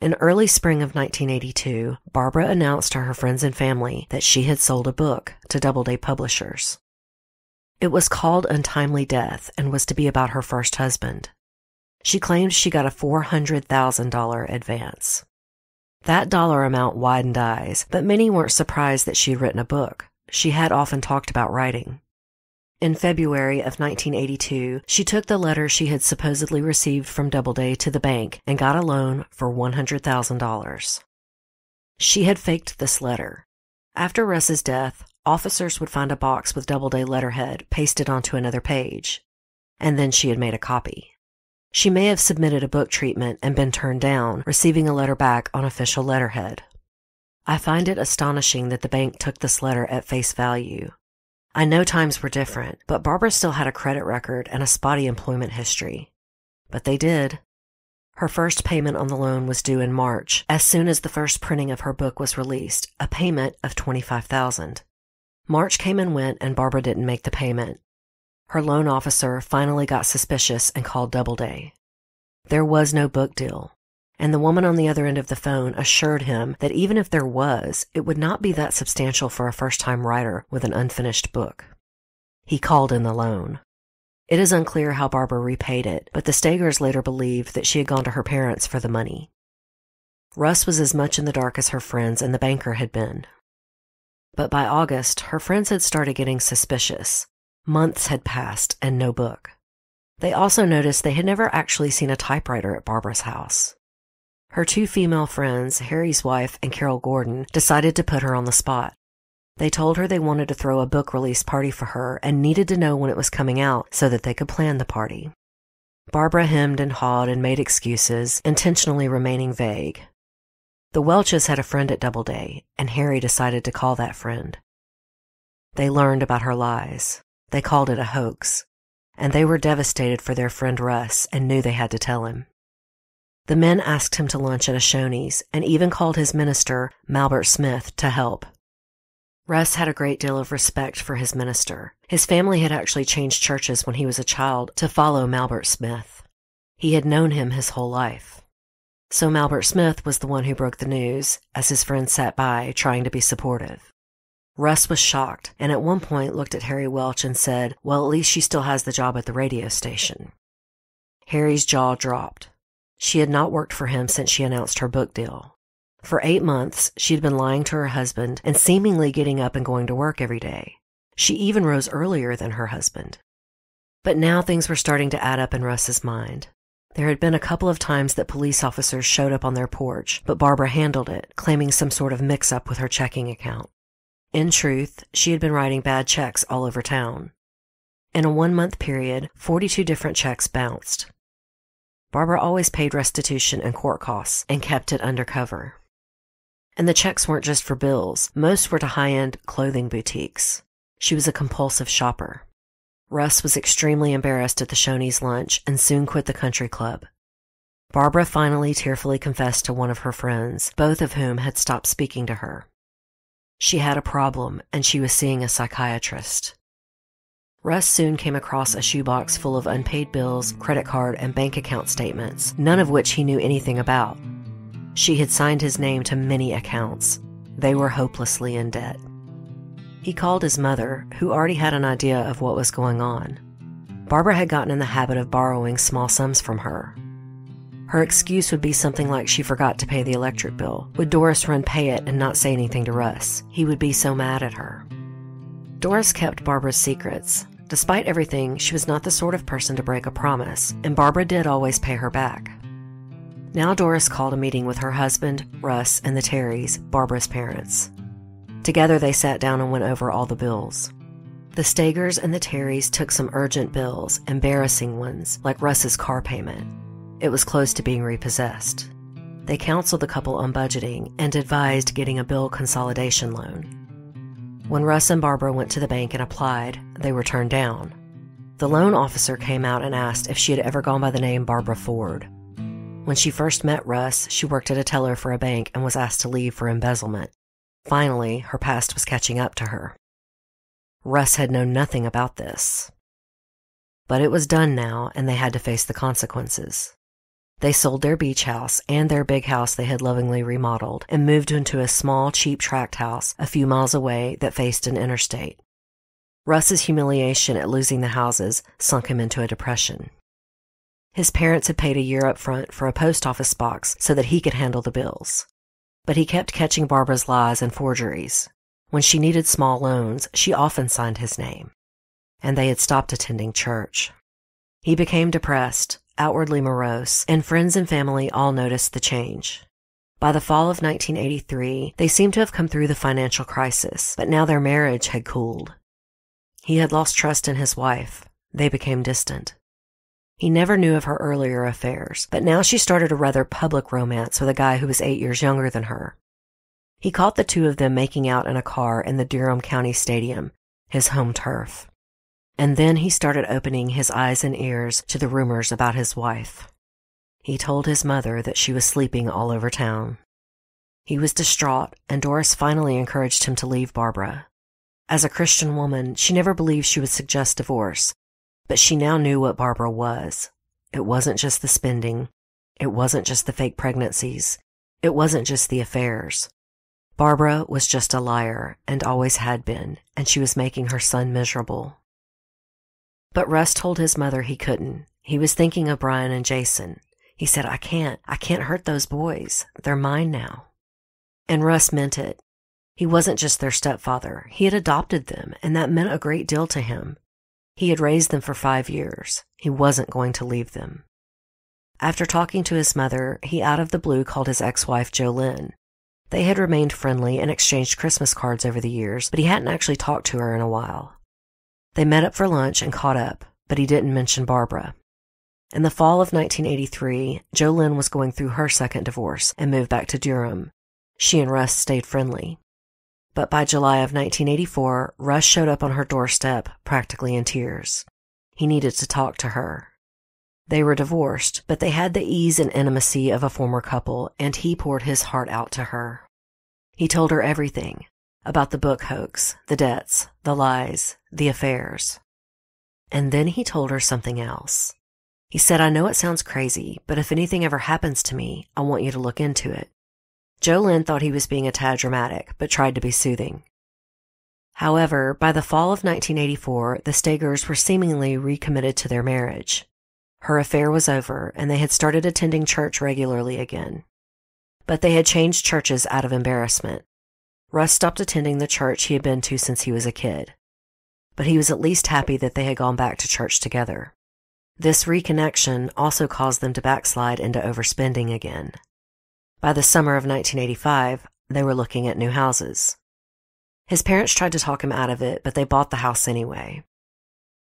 In early spring of 1982, Barbara announced to her friends and family that she had sold a book to Doubleday Publishers. It was called Untimely Death and was to be about her first husband. She claimed she got a $400,000 advance. That dollar amount widened eyes, but many weren't surprised that she had written a book. She had often talked about writing. In February of 1982, she took the letter she had supposedly received from Doubleday to the bank and got a loan for $100,000. She had faked this letter. After Russ's death, officers would find a box with Doubleday letterhead pasted onto another page, and then she had made a copy. She may have submitted a book treatment and been turned down, receiving a letter back on official letterhead. I find it astonishing that the bank took this letter at face value. I know times were different, but Barbara still had a credit record and a spotty employment history. But they did. Her first payment on the loan was due in March, as soon as the first printing of her book was released, a payment of $25,000. March came and went, and Barbara didn't make the payment. Her loan officer finally got suspicious and called Doubleday. There was no book deal, and the woman on the other end of the phone assured him that even if there was, it would not be that substantial for a first-time writer with an unfinished book. He called in the loan. It is unclear how Barbara repaid it, but the Stegers later believed that she had gone to her parents for the money. Russ was as much in the dark as her friends and the banker had been. But by August, her friends had started getting suspicious. Months had passed and no book. They also noticed they had never actually seen a typewriter at Barbara's house. Her 2 female friends, Harry's wife and Carol Gordon, decided to put her on the spot. They told her they wanted to throw a book release party for her and needed to know when it was coming out so that they could plan the party. Barbara hemmed and hawed and made excuses, intentionally remaining vague. The Welches had a friend at Doubleday, and Harry decided to call that friend. They learned about her lies. They called it a hoax, and they were devastated for their friend Russ and knew they had to tell him. The men asked him to lunch at a Shoney's and even called his minister, Malbert Smith, to help. Russ had a great deal of respect for his minister. His family had actually changed churches when he was a child to follow Malbert Smith. He had known him his whole life. So Malbert Smith was the one who broke the news, as his friend sat by, trying to be supportive. Russ was shocked, and at one point looked at Harry Welch and said, "Well, at least she still has the job at the radio station." Harry's jaw dropped. She had not worked for him since she announced her book deal. For 8 months, she had been lying to her husband and seemingly getting up and going to work every day. She even rose earlier than her husband. But now things were starting to add up in Russ's mind. There had been a couple of times that police officers showed up on their porch, but Barbara handled it, claiming some sort of mix-up with her checking account. In truth, she had been writing bad checks all over town. In a 1-month period, 42 different checks bounced. Barbara always paid restitution and court costs and kept it undercover. And the checks weren't just for bills. Most were to high-end clothing boutiques. She was a compulsive shopper. Russ was extremely embarrassed at the Shoney's lunch and soon quit the country club. Barbara finally tearfully confessed to one of her friends, both of whom had stopped speaking to her. She had a problem, and she was seeing a psychiatrist. Russ soon came across a shoebox full of unpaid bills, credit card, and bank account statements, none of which he knew anything about. She had signed his name to many accounts. They were hopelessly in debt. He called his mother, who already had an idea of what was going on. Barbara had gotten in the habit of borrowing small sums from her. Her excuse would be something like she forgot to pay the electric bill. Would Doris run pay it and not say anything to Russ? He would be so mad at her. Doris kept Barbara's secrets. Despite everything, she was not the sort of person to break a promise, and Barbara did always pay her back. Now Doris called a meeting with her husband, Russ, and the Terrys, Barbara's parents. Together they sat down and went over all the bills. The Stagers and the Terrys took some urgent bills, embarrassing ones, like Russ's car payment. It was close to being repossessed. They counseled the couple on budgeting and advised getting a bill consolidation loan. When Russ and Barbara went to the bank and applied, they were turned down. The loan officer came out and asked if she had ever gone by the name Barbara Ford. When she first met Russ, she worked at a teller for a bank and was asked to leave for embezzlement. Finally, her past was catching up to her. Russ had known nothing about this. But it was done now, and they had to face the consequences. They sold their beach house and their big house they had lovingly remodeled and moved into a small, cheap tract house a few miles away that faced an interstate. Russ's humiliation at losing the houses sunk him into a depression. His parents had paid a year up front for a post office box so that he could handle the bills. But he kept catching Barbara's lies and forgeries. When she needed small loans, she often signed his name. And they had stopped attending church. He became depressed, outwardly morose, and friends and family all noticed the change. By the fall of 1983, they seemed to have come through the financial crisis, but now their marriage had cooled. He had lost trust in his wife. They became distant. He never knew of her earlier affairs, but now she started a rather public romance with a guy who was 8 years younger than her. He caught the two of them making out in a car in the Durham County Stadium, his home turf. And then he started opening his eyes and ears to the rumors about his wife. He told his mother that she was sleeping all over town. He was distraught, and Doris finally encouraged him to leave Barbara. As a Christian woman, she never believed she would suggest divorce, but she now knew what Barbara was. It wasn't just the spending. It wasn't just the fake pregnancies. It wasn't just the affairs. Barbara was just a liar, and always had been, and she was making her son miserable. But Russ told his mother he couldn't. He was thinking of Brian and Jason. He said, I can't hurt those boys. They're mine now. And Russ meant it. He wasn't just their stepfather. He had adopted them, and that meant a great deal to him. He had raised them for 5 years. He wasn't going to leave them. After talking to his mother, he out of the blue called his ex-wife JoLynn. They had remained friendly and exchanged Christmas cards over the years, but he hadn't actually talked to her in a while. They met up for lunch and caught up, but he didn't mention Barbara. In the fall of 1983, JoLynn was going through her second divorce and moved back to Durham. She and Russ stayed friendly. But by July of 1984, Russ showed up on her doorstep, practically in tears. He needed to talk to her. They were divorced, but they had the ease and intimacy of a former couple, and he poured his heart out to her. He told her everything. About the book hoax, the debts, the lies, the affairs. And then he told her something else. He said, I know it sounds crazy, but if anything ever happens to me, I want you to look into it. JoLynn thought he was being a tad dramatic, but tried to be soothing. However, by the fall of 1984, the Stagers were seemingly recommitted to their marriage. Her affair was over, and they had started attending church regularly again. But they had changed churches out of embarrassment. Russ stopped attending the church he had been to since he was a kid. But he was at least happy that they had gone back to church together. This reconnection also caused them to backslide into overspending again. By the summer of 1985, they were looking at new houses. His parents tried to talk him out of it, but they bought the house anyway.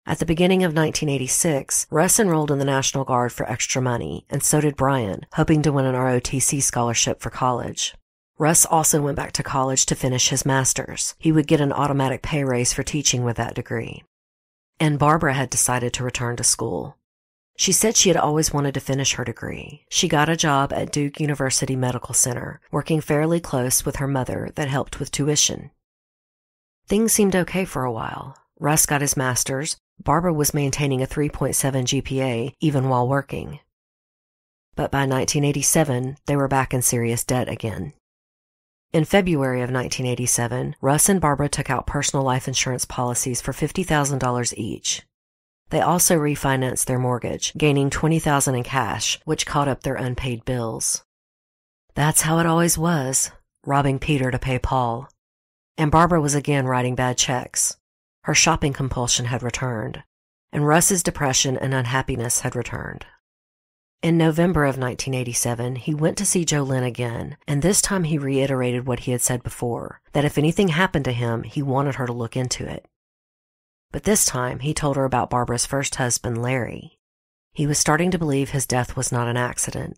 At the beginning of 1986, Russ enrolled in the National Guard for extra money, and so did Brian, hoping to win an ROTC scholarship for college. Russ also went back to college to finish his master's. He would get an automatic pay raise for teaching with that degree. and Barbara had decided to return to school. She said she had always wanted to finish her degree. She got a job at Duke University Medical Center, working fairly close with her mother that helped with tuition. Things seemed okay for a while. Russ got his master's. Barbara was maintaining a 3.7 GPA even while working. But by 1987, they were back in serious debt again. In February of 1987, Russ and Barbara took out personal life insurance policies for $50,000 each. They also refinanced their mortgage, gaining $20,000 in cash, which caught up their unpaid bills. That's how it always was, robbing Peter to pay Paul. And Barbara was again writing bad checks. Her shopping compulsion had returned, and Russ's depression and unhappiness had returned. In November of 1987, he went to see Jolynn again, and this time he reiterated what he had said before, that if anything happened to him, he wanted her to look into it. But this time, he told her about Barbara's first husband, Larry. He was starting to believe his death was not an accident.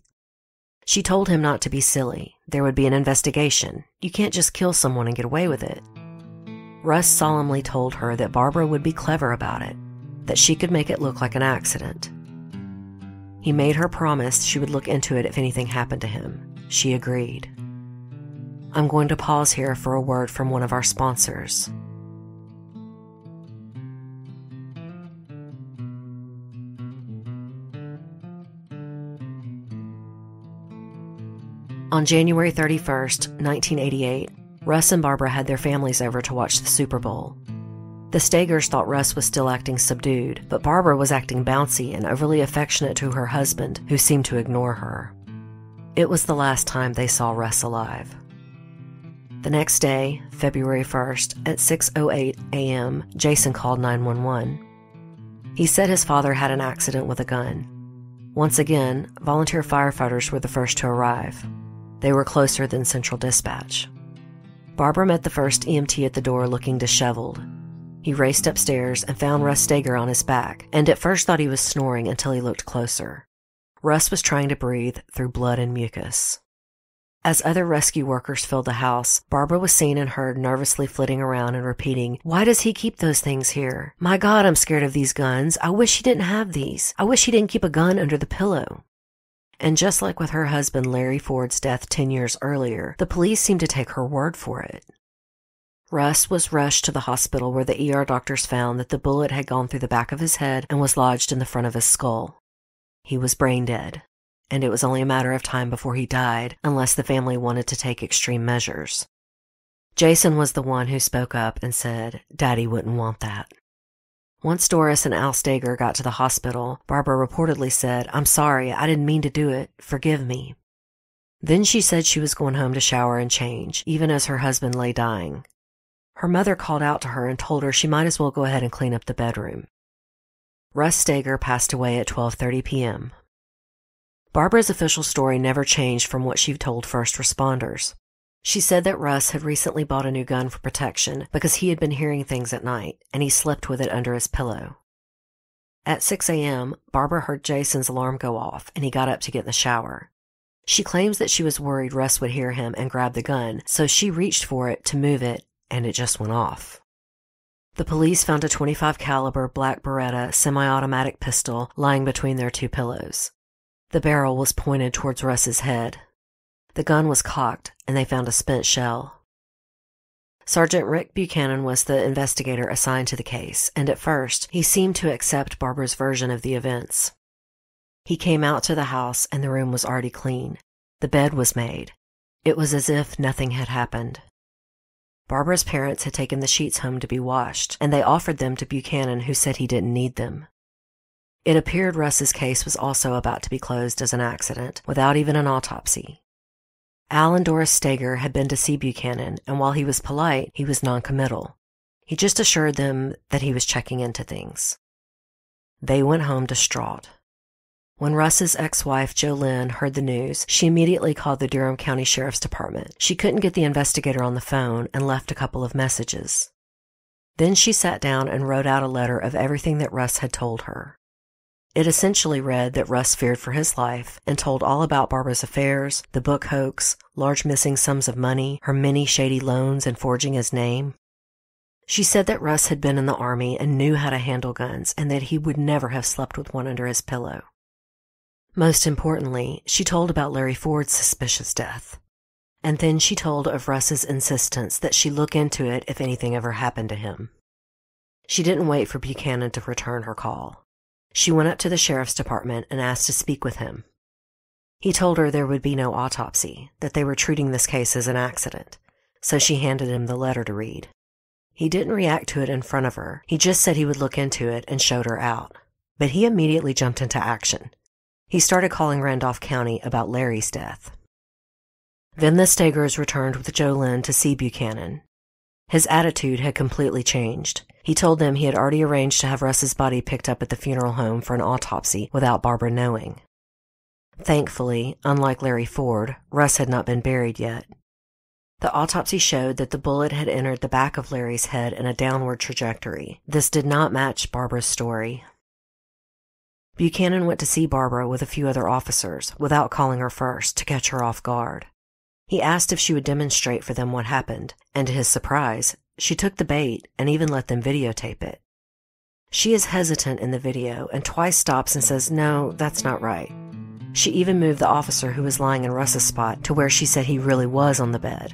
She told him not to be silly. There would be an investigation. You can't just kill someone and get away with it. Russ solemnly told her that Barbara would be clever about it, that she could make it look like an accident. He made her promise she would look into it if anything happened to him. She agreed. I'm going to pause here for a word from one of our sponsors. On January 31st, 1988, Russ and Barbara had their families over to watch the Super Bowl. The Stagers thought Russ was still acting subdued, but Barbara was acting bouncy and overly affectionate to her husband, who seemed to ignore her. It was the last time they saw Russ alive. The next day, February 1st, at 6:08 a.m., Jason called 911. He said his father had an accident with a gun. Once again, volunteer firefighters were the first to arrive. They were closer than Central Dispatch. Barbara met the first EMT at the door looking disheveled. He raced upstairs and found Russ Stager on his back, and at first thought he was snoring until he looked closer. Russ was trying to breathe through blood and mucus. As other rescue workers filled the house, Barbara was seen and heard nervously flitting around and repeating, "Why does he keep those things here? My God, I'm scared of these guns. I wish he didn't have these. I wish he didn't keep a gun under the pillow." And just like with her husband Larry Ford's death 10 years earlier, the police seemed to take her word for it. Russ was rushed to the hospital where the ER doctors found that the bullet had gone through the back of his head and was lodged in the front of his skull. He was brain dead, and it was only a matter of time before he died, unless the family wanted to take extreme measures. Jason was the one who spoke up and said, "Daddy wouldn't want that." Once Doris and Al Stager got to the hospital, Barbara reportedly said, "I'm sorry, I didn't mean to do it. Forgive me." Then she said she was going home to shower and change, even as her husband lay dying. Her mother called out to her and told her she might as well go ahead and clean up the bedroom. Russ Stager passed away at 12:30 p.m. Barbara's official story never changed from what she told first responders. She said that Russ had recently bought a new gun for protection because he had been hearing things at night, and he slept with it under his pillow. At 6 a.m., Barbara heard Jason's alarm go off, and he got up to get in the shower. She claims that she was worried Russ would hear him and grab the gun, so she reached for it to move it, and it just went off. The police found a .25 caliber black Beretta semi-automatic pistol lying between their two pillows. The barrel was pointed towards Russ's head. The gun was cocked, and they found a spent shell. Sergeant Rick Buchanan was the investigator assigned to the case, and at first, he seemed to accept Barbara's version of the events. He came out to the house, and the room was already clean. The bed was made. It was as if nothing had happened. Barbara's parents had taken the sheets home to be washed, and they offered them to Buchanan, who said he didn't need them. It appeared Russ's case was also about to be closed as an accident, without even an autopsy. Al and Doris Stager had been to see Buchanan, and while he was polite, he was noncommittal. He just assured them that he was checking into things. They went home distraught. When Russ's ex-wife, Jolynn, heard the news, she immediately called the Durham County Sheriff's Department. She couldn't get the investigator on the phone and left a couple of messages. Then she sat down and wrote out a letter of everything that Russ had told her. It essentially read that Russ feared for his life and told all about Barbara's affairs, the book hoax, large missing sums of money, her many shady loans and forging his name. She said that Russ had been in the Army and knew how to handle guns and that he would never have slept with one under his pillow. Most importantly, she told about Larry Ford's suspicious death. And then she told of Russ's insistence that she look into it if anything ever happened to him. She didn't wait for Buchanan to return her call. She went up to the sheriff's department and asked to speak with him. He told her there would be no autopsy, that they were treating this case as an accident, so she handed him the letter to read. He didn't react to it in front of her. He just said he would look into it and showed her out. But he immediately jumped into action. He started calling Randolph County about Larry's death. Then the Stagers returned with Joe Lynn to see Buchanan. His attitude had completely changed. He told them he had already arranged to have Russ's body picked up at the funeral home for an autopsy without Barbara knowing. Thankfully, unlike Larry Ford, Russ had not been buried yet. The autopsy showed that the bullet had entered the back of Larry's head in a downward trajectory. This did not match Barbara's story. Buchanan went to see Barbara with a few other officers, without calling her first, to catch her off guard. He asked if she would demonstrate for them what happened, and to his surprise, she took the bait and even let them videotape it. She is hesitant in the video and twice stops and says, "No, that's not right." She even moved the officer who was lying in Russ's spot to where she said he really was on the bed.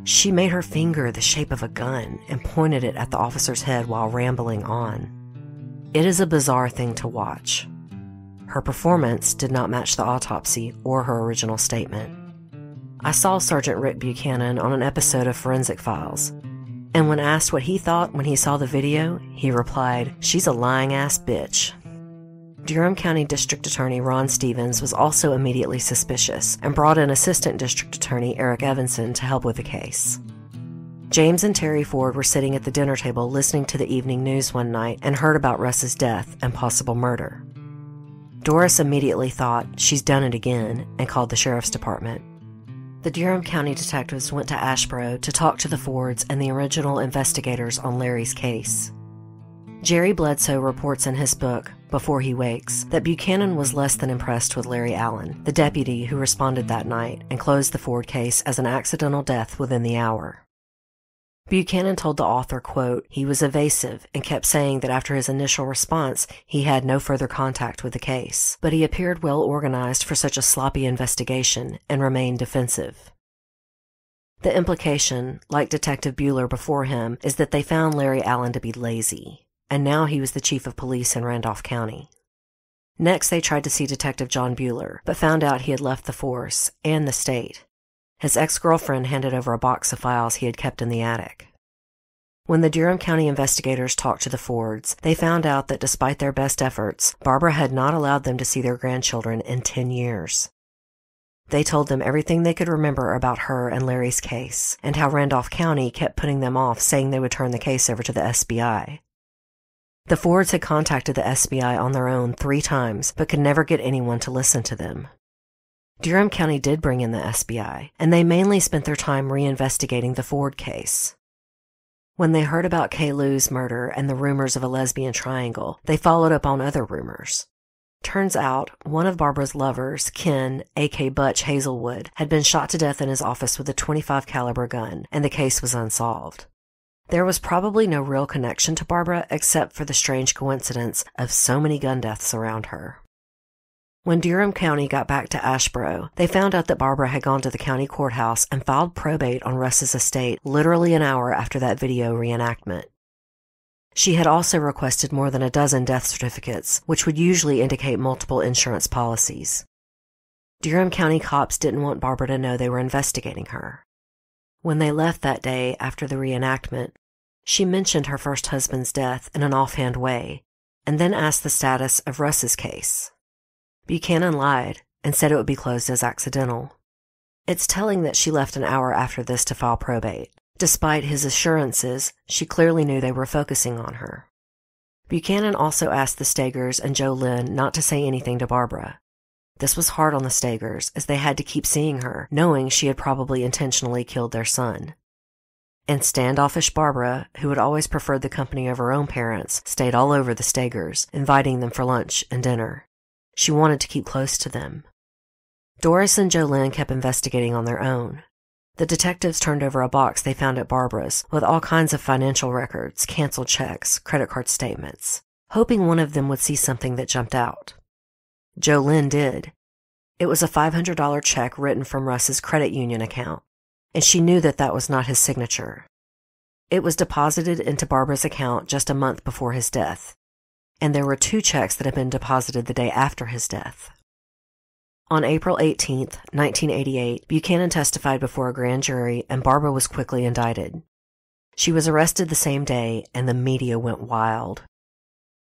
She made her finger the shape of a gun and pointed it at the officer's head while rambling on. It is a bizarre thing to watch. Her performance did not match the autopsy or her original statement. I saw Sergeant Rick Buchanan on an episode of Forensic Files, and when asked what he thought when he saw the video, he replied, "She's a lying-ass bitch." Durham County District Attorney Ron Stevens was also immediately suspicious and brought in Assistant District Attorney Eric Evanson to help with the case. James and Terry Ford were sitting at the dinner table listening to the evening news one night and heard about Russ's death and possible murder. Doris immediately thought, "She's done it again," and called the sheriff's department. The Durham County detectives went to Asheboro to talk to the Fords and the original investigators on Larry's case. Jerry Bledsoe reports in his book, Before He Wakes, that Buchanan was less than impressed with Larry Allen, the deputy who responded that night, and closed the Ford case as an accidental death within the hour. Buchanan told the author, quote, "He was evasive and kept saying that after his initial response, he had no further contact with the case, but he appeared well organized for such a sloppy investigation and remained defensive." The implication, like Detective Bueller before him, is that they found Larry Allen to be lazy, and now he was the chief of police in Randolph County. Next, they tried to see Detective John Bueller, but found out he had left the force and the state. His ex-girlfriend handed over a box of files he had kept in the attic. When the Durham County investigators talked to the Fords, they found out that despite their best efforts, Barbara had not allowed them to see their grandchildren in 10 years. They told them everything they could remember about her and Larry's case, and how Randolph County kept putting them off, saying they would turn the case over to the SBI. The Fords had contacted the SBI on their own 3 times, but could never get anyone to listen to them. Durham County did bring in the SBI, and they mainly spent their time reinvestigating the Ford case. When they heard about Kay Lou's murder and the rumors of a lesbian triangle, they followed up on other rumors. Turns out, one of Barbara's lovers, Ken, a.k.a. Butch Hazelwood, had been shot to death in his office with a .25 caliber gun, and the case was unsolved. There was probably no real connection to Barbara except for the strange coincidence of so many gun deaths around her. When Durham County got back to Asheboro, they found out that Barbara had gone to the county courthouse and filed probate on Russ's estate literally an hour after that video reenactment. She had also requested more than a dozen death certificates, which would usually indicate multiple insurance policies. Durham County cops didn't want Barbara to know they were investigating her. When they left that day after the reenactment, she mentioned her first husband's death in an offhand way, and then asked the status of Russ's case. Buchanan lied and said it would be closed as accidental. It's telling that she left an hour after this to file probate. Despite his assurances, she clearly knew they were focusing on her. Buchanan also asked the Stagers and Joe Lynn not to say anything to Barbara. This was hard on the Stagers, as they had to keep seeing her, knowing she had probably intentionally killed their son. And standoffish Barbara, who had always preferred the company of her own parents, stayed all over the Stagers, inviting them for lunch and dinner. She wanted to keep close to them. Doris and Joe Lynn kept investigating on their own. The detectives turned over a box they found at Barbara's with all kinds of financial records, canceled checks, credit card statements, hoping one of them would see something that jumped out. Joe Lynn did. It was a $500 check written from Russ's credit union account, and she knew that that was not his signature. It was deposited into Barbara's account just a month before his death, and there were 2 checks that had been deposited the day after his death. On April 18, 1988, Buchanan testified before a grand jury, and Barbara was quickly indicted. She was arrested the same day, and the media went wild.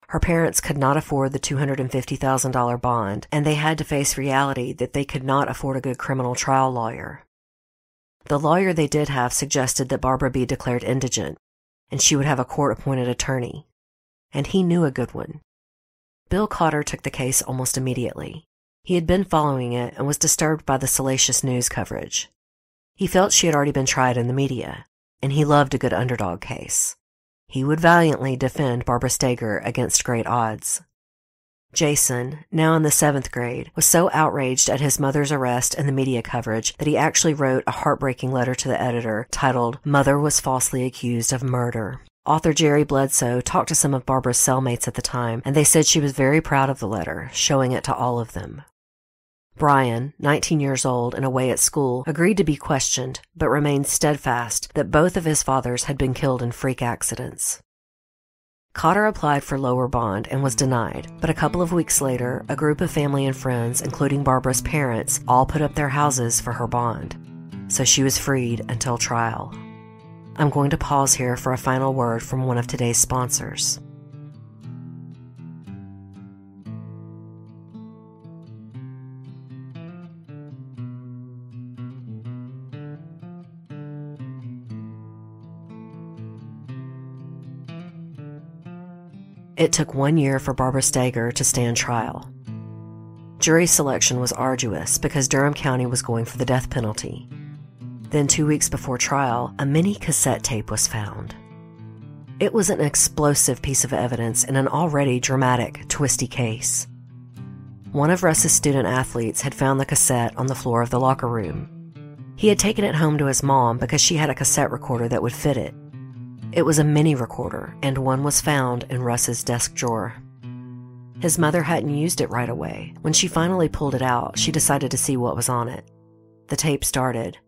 Her parents could not afford the $250,000 bond, and they had to face reality that they could not afford a good criminal trial lawyer. The lawyer they did have suggested that Barbara be declared indigent, and she would have a court-appointed attorney. And he knew a good one. Bill Cotter took the case almost immediately. He had been following it and was disturbed by the salacious news coverage. He felt she had already been tried in the media, and he loved a good underdog case. He would valiantly defend Barbara Steger against great odds. Jason, now in the 7th grade, was so outraged at his mother's arrest and the media coverage that he actually wrote a heartbreaking letter to the editor titled, "Mother was falsely accused of murder." Author Jerry Bledsoe talked to some of Barbara's cellmates at the time, and they said she was very proud of the letter, showing it to all of them. Brian, 19 years old and away at school, agreed to be questioned, but remained steadfast that both of his fathers had been killed in freak accidents. Cotter applied for lower bond and was denied, but a couple of weeks later, a group of family and friends, including Barbara's parents, all put up their houses for her bond. So she was freed until trial. I'm going to pause here for a final word from one of today's sponsors. It took 1 year for Barbara Steger to stand trial. Jury selection was arduous because Durham County was going for the death penalty. Then 2 weeks before trial, a mini cassette tape was found. It was an explosive piece of evidence in an already dramatic, twisty case. One of Russ's student athletes had found the cassette on the floor of the locker room. He had taken it home to his mom because she had a cassette recorder that would fit it. It was a mini recorder, and one was found in Russ's desk drawer. His mother hadn't used it right away. When she finally pulled it out, she decided to see what was on it. The tape started.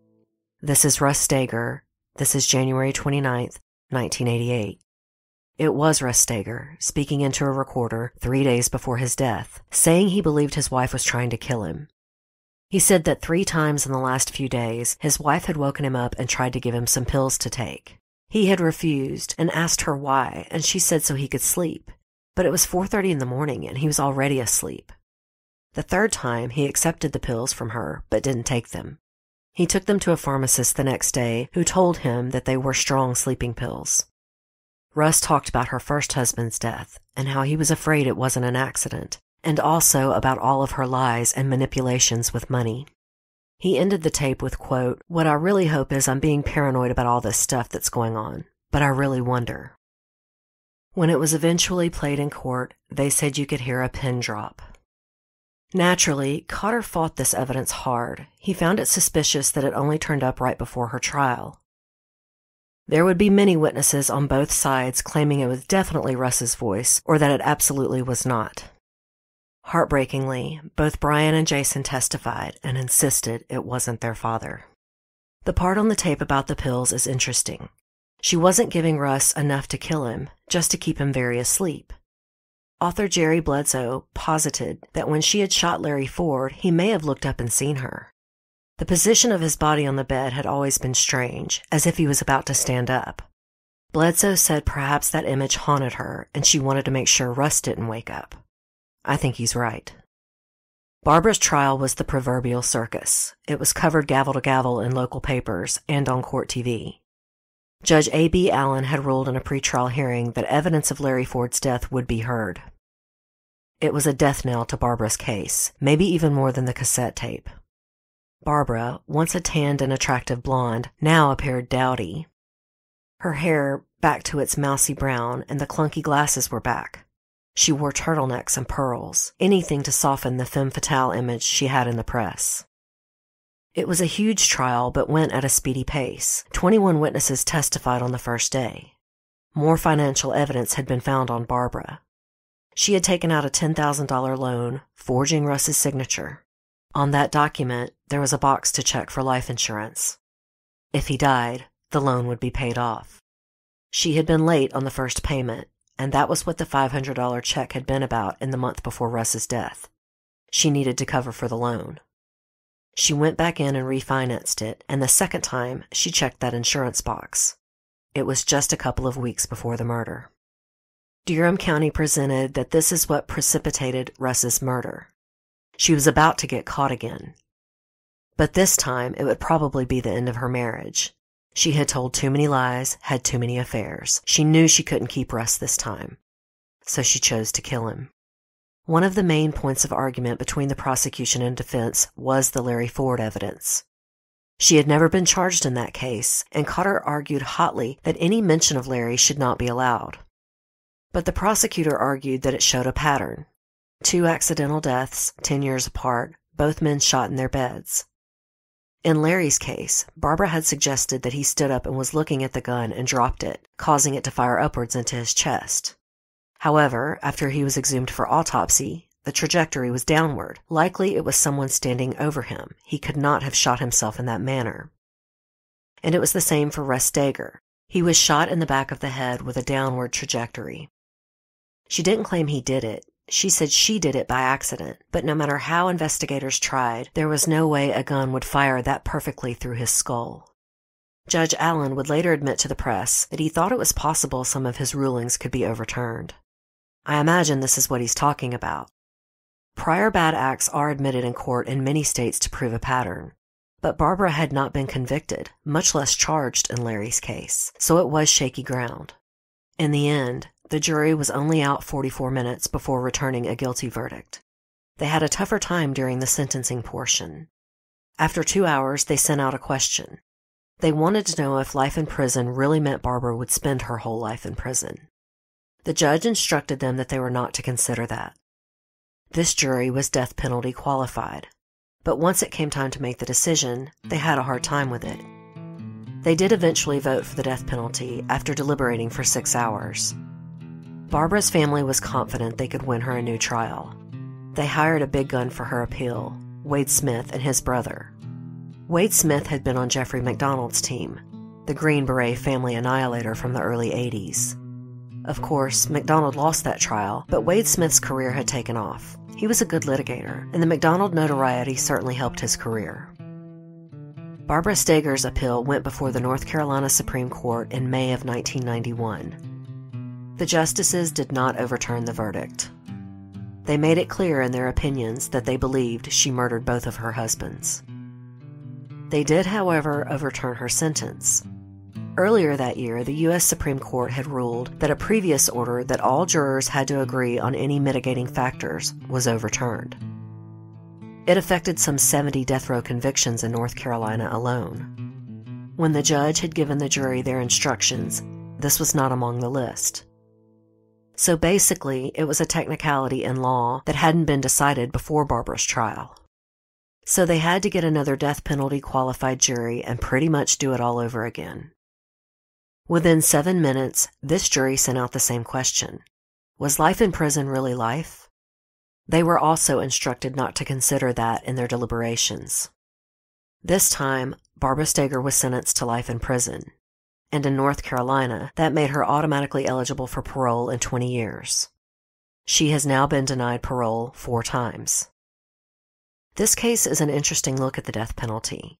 "This is Russ Steger. This is January 29th, 1988. It was Russ Steger, speaking into a recorder 3 days before his death, saying he believed his wife was trying to kill him. He said that 3 times in the last few days, his wife had woken him up and tried to give him some pills to take. He had refused and asked her why, and she said so he could sleep. But it was 4:30 in the morning, and he was already asleep. The 3rd time, he accepted the pills from her, but didn't take them. He took them to a pharmacist the next day, who told him that they were strong sleeping pills. Russ talked about her first husband's death, and how he was afraid it wasn't an accident, and also about all of her lies and manipulations with money. He ended the tape with, quote, "What I really hope is I'm being paranoid about all this stuff that's going on, but I really wonder." When it was eventually played in court, they said you could hear a pin drop. Naturally, Cotter fought this evidence hard. He found it suspicious that it only turned up right before her trial. There would be many witnesses on both sides claiming it was definitely Russ's voice, or that it absolutely was not. Heartbreakingly, both Brian and Jason testified and insisted it wasn't their father. The part on the tape about the pills is interesting. She wasn't giving Russ enough to kill him, just to keep him very asleep. Author Jerry Bledsoe posited that when she had shot Larry Ford, he may have looked up and seen her. The position of his body on the bed had always been strange, as if he was about to stand up. Bledsoe said perhaps that image haunted her, and she wanted to make sure Russ didn't wake up. I think he's right. Barbara's trial was the proverbial circus. It was covered gavel to gavel in local papers and on court TV. Judge A.B. Allen had ruled in a pretrial hearing that evidence of Larry Ford's death would be heard. It was a death knell to Barbara's case, maybe even more than the cassette tape. Barbara, once a tanned and attractive blonde, now appeared dowdy. Her hair back to its mousy brown, and the clunky glasses were back. She wore turtlenecks and pearls, anything to soften the femme fatale image she had in the press. It was a huge trial, but went at a speedy pace. 21 witnesses testified on the first day. More financial evidence had been found on Barbara. She had taken out a $10,000 loan, forging Russ's signature. On that document, there was a box to check for life insurance. If he died, the loan would be paid off. She had been late on the first payment, and that was what the $500 check had been about in the month before Russ's death. She needed to cover for the loan. She went back in and refinanced it, and the second time, she checked that insurance box. It was just a couple of weeks before the murder. Durham County presented that this is what precipitated Russ's murder. She was about to get caught again. But this time, it would probably be the end of her marriage. She had told too many lies, had too many affairs. She knew she couldn't keep Russ this time. So she chose to kill him. One of the main points of argument between the prosecution and defense was the Larry Ford evidence. She had never been charged in that case, and Cotter argued hotly that any mention of Larry should not be allowed. But the prosecutor argued that it showed a pattern. 2 accidental deaths, 10 years apart, both men shot in their beds. In Larry's case, Barbara had suggested that he stood up and was looking at the gun and dropped it, causing it to fire upwards into his chest. However, after he was exhumed for autopsy, the trajectory was downward. Likely it was someone standing over him. He could not have shot himself in that manner. And it was the same for Russ Steger. He was shot in the back of the head with a downward trajectory. She didn't claim he did it. She said she did it by accident, but no matter how investigators tried, there was no way a gun would fire that perfectly through his skull. Judge Allen would later admit to the press that he thought it was possible some of his rulings could be overturned. I imagine this is what he's talking about. Prior bad acts are admitted in court in many states to prove a pattern, but Barbara had not been convicted, much less charged in Larry's case, so it was shaky ground. In the end, the jury was only out 44 minutes before returning a guilty verdict. They had a tougher time during the sentencing portion. After 2 hours, they sent out a question. They wanted to know if life in prison really meant Barbara would spend her whole life in prison. The judge instructed them that they were not to consider that. This jury was death penalty qualified, but once it came time to make the decision, they had a hard time with it. They did eventually vote for the death penalty after deliberating for 6 hours. Barbara's family was confident they could win her a new trial. They hired a big gun for her appeal, Wade Smith and his brother. Wade Smith had been on Jeffrey McDonald's team, the Green Beret family annihilator from the early 80s. Of course, McDonald lost that trial, but Wade Smith's career had taken off. He was a good litigator, and the McDonald notoriety certainly helped his career. Barbara Steger's appeal went before the North Carolina Supreme Court in May of 1991. The justices did not overturn the verdict. They made it clear in their opinions that they believed she murdered both of her husbands. They did, however, overturn her sentence. Earlier that year, the U.S. Supreme Court had ruled that a previous order that all jurors had to agree on any mitigating factors was overturned. It affected some 70 death row convictions in North Carolina alone. When the judge had given the jury their instructions, this was not among the list. So basically, it was a technicality in law that hadn't been decided before Barbara's trial. So they had to get another death penalty qualified jury and pretty much do it all over again. Within 7 minutes, this jury sent out the same question. Was life in prison really life? They were also instructed not to consider that in their deliberations. This time, Barbara Steger was sentenced to life in prison. And in North Carolina, that made her automatically eligible for parole in 20 years. She has now been denied parole 4 times. This case is an interesting look at the death penalty.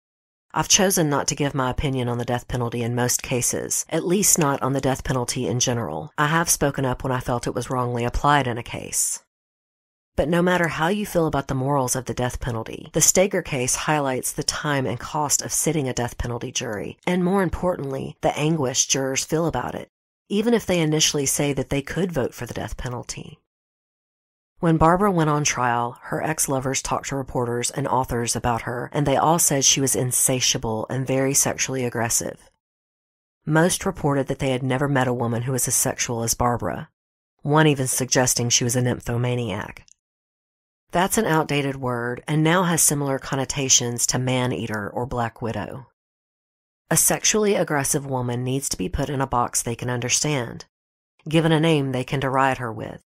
I've chosen not to give my opinion on the death penalty in most cases, at least not on the death penalty in general. I have spoken up when I felt it was wrongly applied in a case. But no matter how you feel about the morals of the death penalty, the Steger case highlights the time and cost of sitting a death penalty jury, and more importantly, the anguish jurors feel about it, even if they initially say that they could vote for the death penalty. When Barbara went on trial, her ex-lovers talked to reporters and authors about her, and they all said she was insatiable and very sexually aggressive. Most reported that they had never met a woman who was as sexual as Barbara, one even suggesting she was a nymphomaniac. That's an outdated word and now has similar connotations to man-eater or black widow. A sexually aggressive woman needs to be put in a box they can understand, given a name they can deride her with.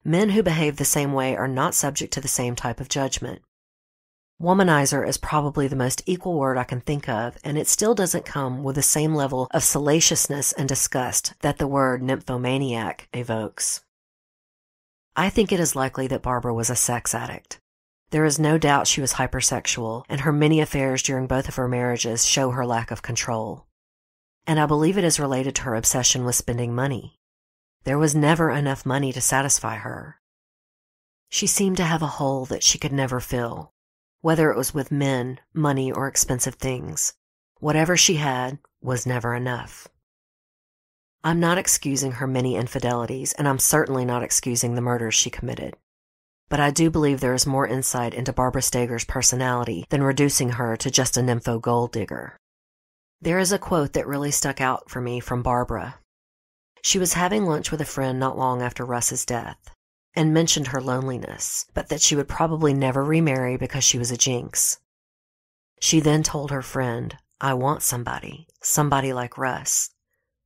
Men who behave the same way are not subject to the same type of judgment. Womanizer is probably the most equal word I can think of, and it still doesn't come with the same level of salaciousness and disgust that the word nymphomaniac evokes. I think it is likely that Barbara was a sex addict. There is no doubt she was hypersexual, and her many affairs during both of her marriages show her lack of control. And I believe it is related to her obsession with spending money. There was never enough money to satisfy her. She seemed to have a hole that she could never fill, whether it was with men, money, or expensive things. Whatever she had was never enough. I'm not excusing her many infidelities, and I'm certainly not excusing the murders she committed. But I do believe there is more insight into Barbara Steger's personality than reducing her to just a nympho gold digger. There is a quote that really stuck out for me from Barbara. She was having lunch with a friend not long after Russ's death, and mentioned her loneliness, but that she would probably never remarry because she was a jinx. She then told her friend, "I want somebody like Russ.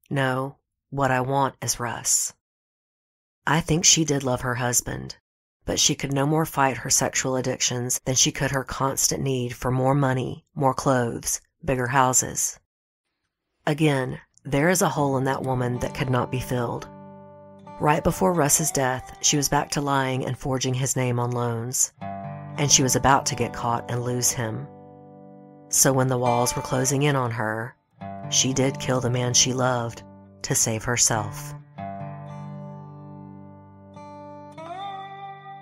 No, what I want is Russ." I think she did love her husband, but she could no more fight her sexual addictions than she could her constant need for more money, more clothes, bigger houses. Again, there is a hole in that woman that could not be filled. Right before Russ's death, she was back to lying and forging his name on loans, and she was about to get caught and lose him. So when the walls were closing in on her, she did kill the man she loved to save herself.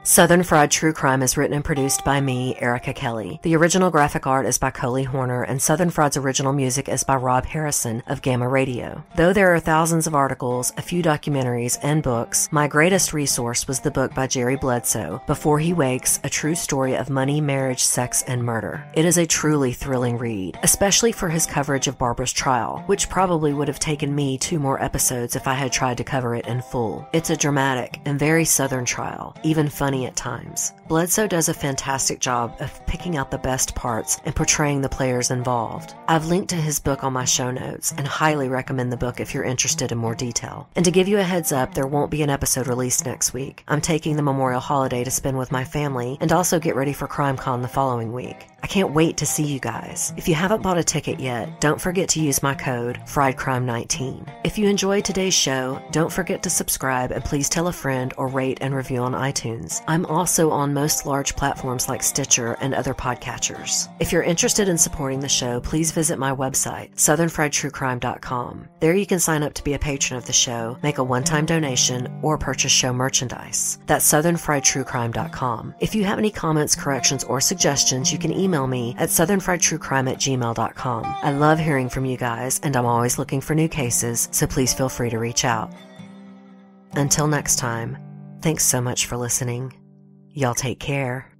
Southern Fried True Crime is written and produced by me, Erica Kelley. The original graphic art is by Coley, and Southern Fried's original music is by Rob Harrison of Gamma Radio. Though there are thousands of articles, a few documentaries, and books, my greatest resource was the book by Jerry Bledsoe, Before He Wakes, A True Story of Money, Marriage, Sex, and Murder. It is a truly thrilling read, especially for his coverage of Barbara's trial, which probably would have taken me 2 more episodes if I had tried to cover it in full. It's a dramatic and very Southern trial, even funny at times. Bledsoe does a fantastic job of picking out the best parts and portraying the players involved. I've linked to his book on my show notes and highly recommend the book if you're interested in more detail. And to give you a heads up, there won't be an episode released next week. I'm taking the Memorial holiday to spend with my family and also get ready for CrimeCon the following week. I can't wait to see you guys. If you haven't bought a ticket yet, don't forget to use my code FriedCrime19. If you enjoyed today's show, don't forget to subscribe and please tell a friend or rate and review on iTunes. I'm also on most large platforms like Stitcher and other podcatchers. If you're interested in supporting the show, please visit my website, southernfriedtruecrime.com. There you can sign up to be a patron of the show, make a one-time donation, or purchase show merchandise. That's southernfriedtruecrime.com. If you have any comments, corrections, or suggestions, you can email me at southernfriedtruecrime@gmail.com. I love hearing from you guys, and I'm always looking for new cases, so please feel free to reach out. Until next time, thanks so much for listening. Y'all take care.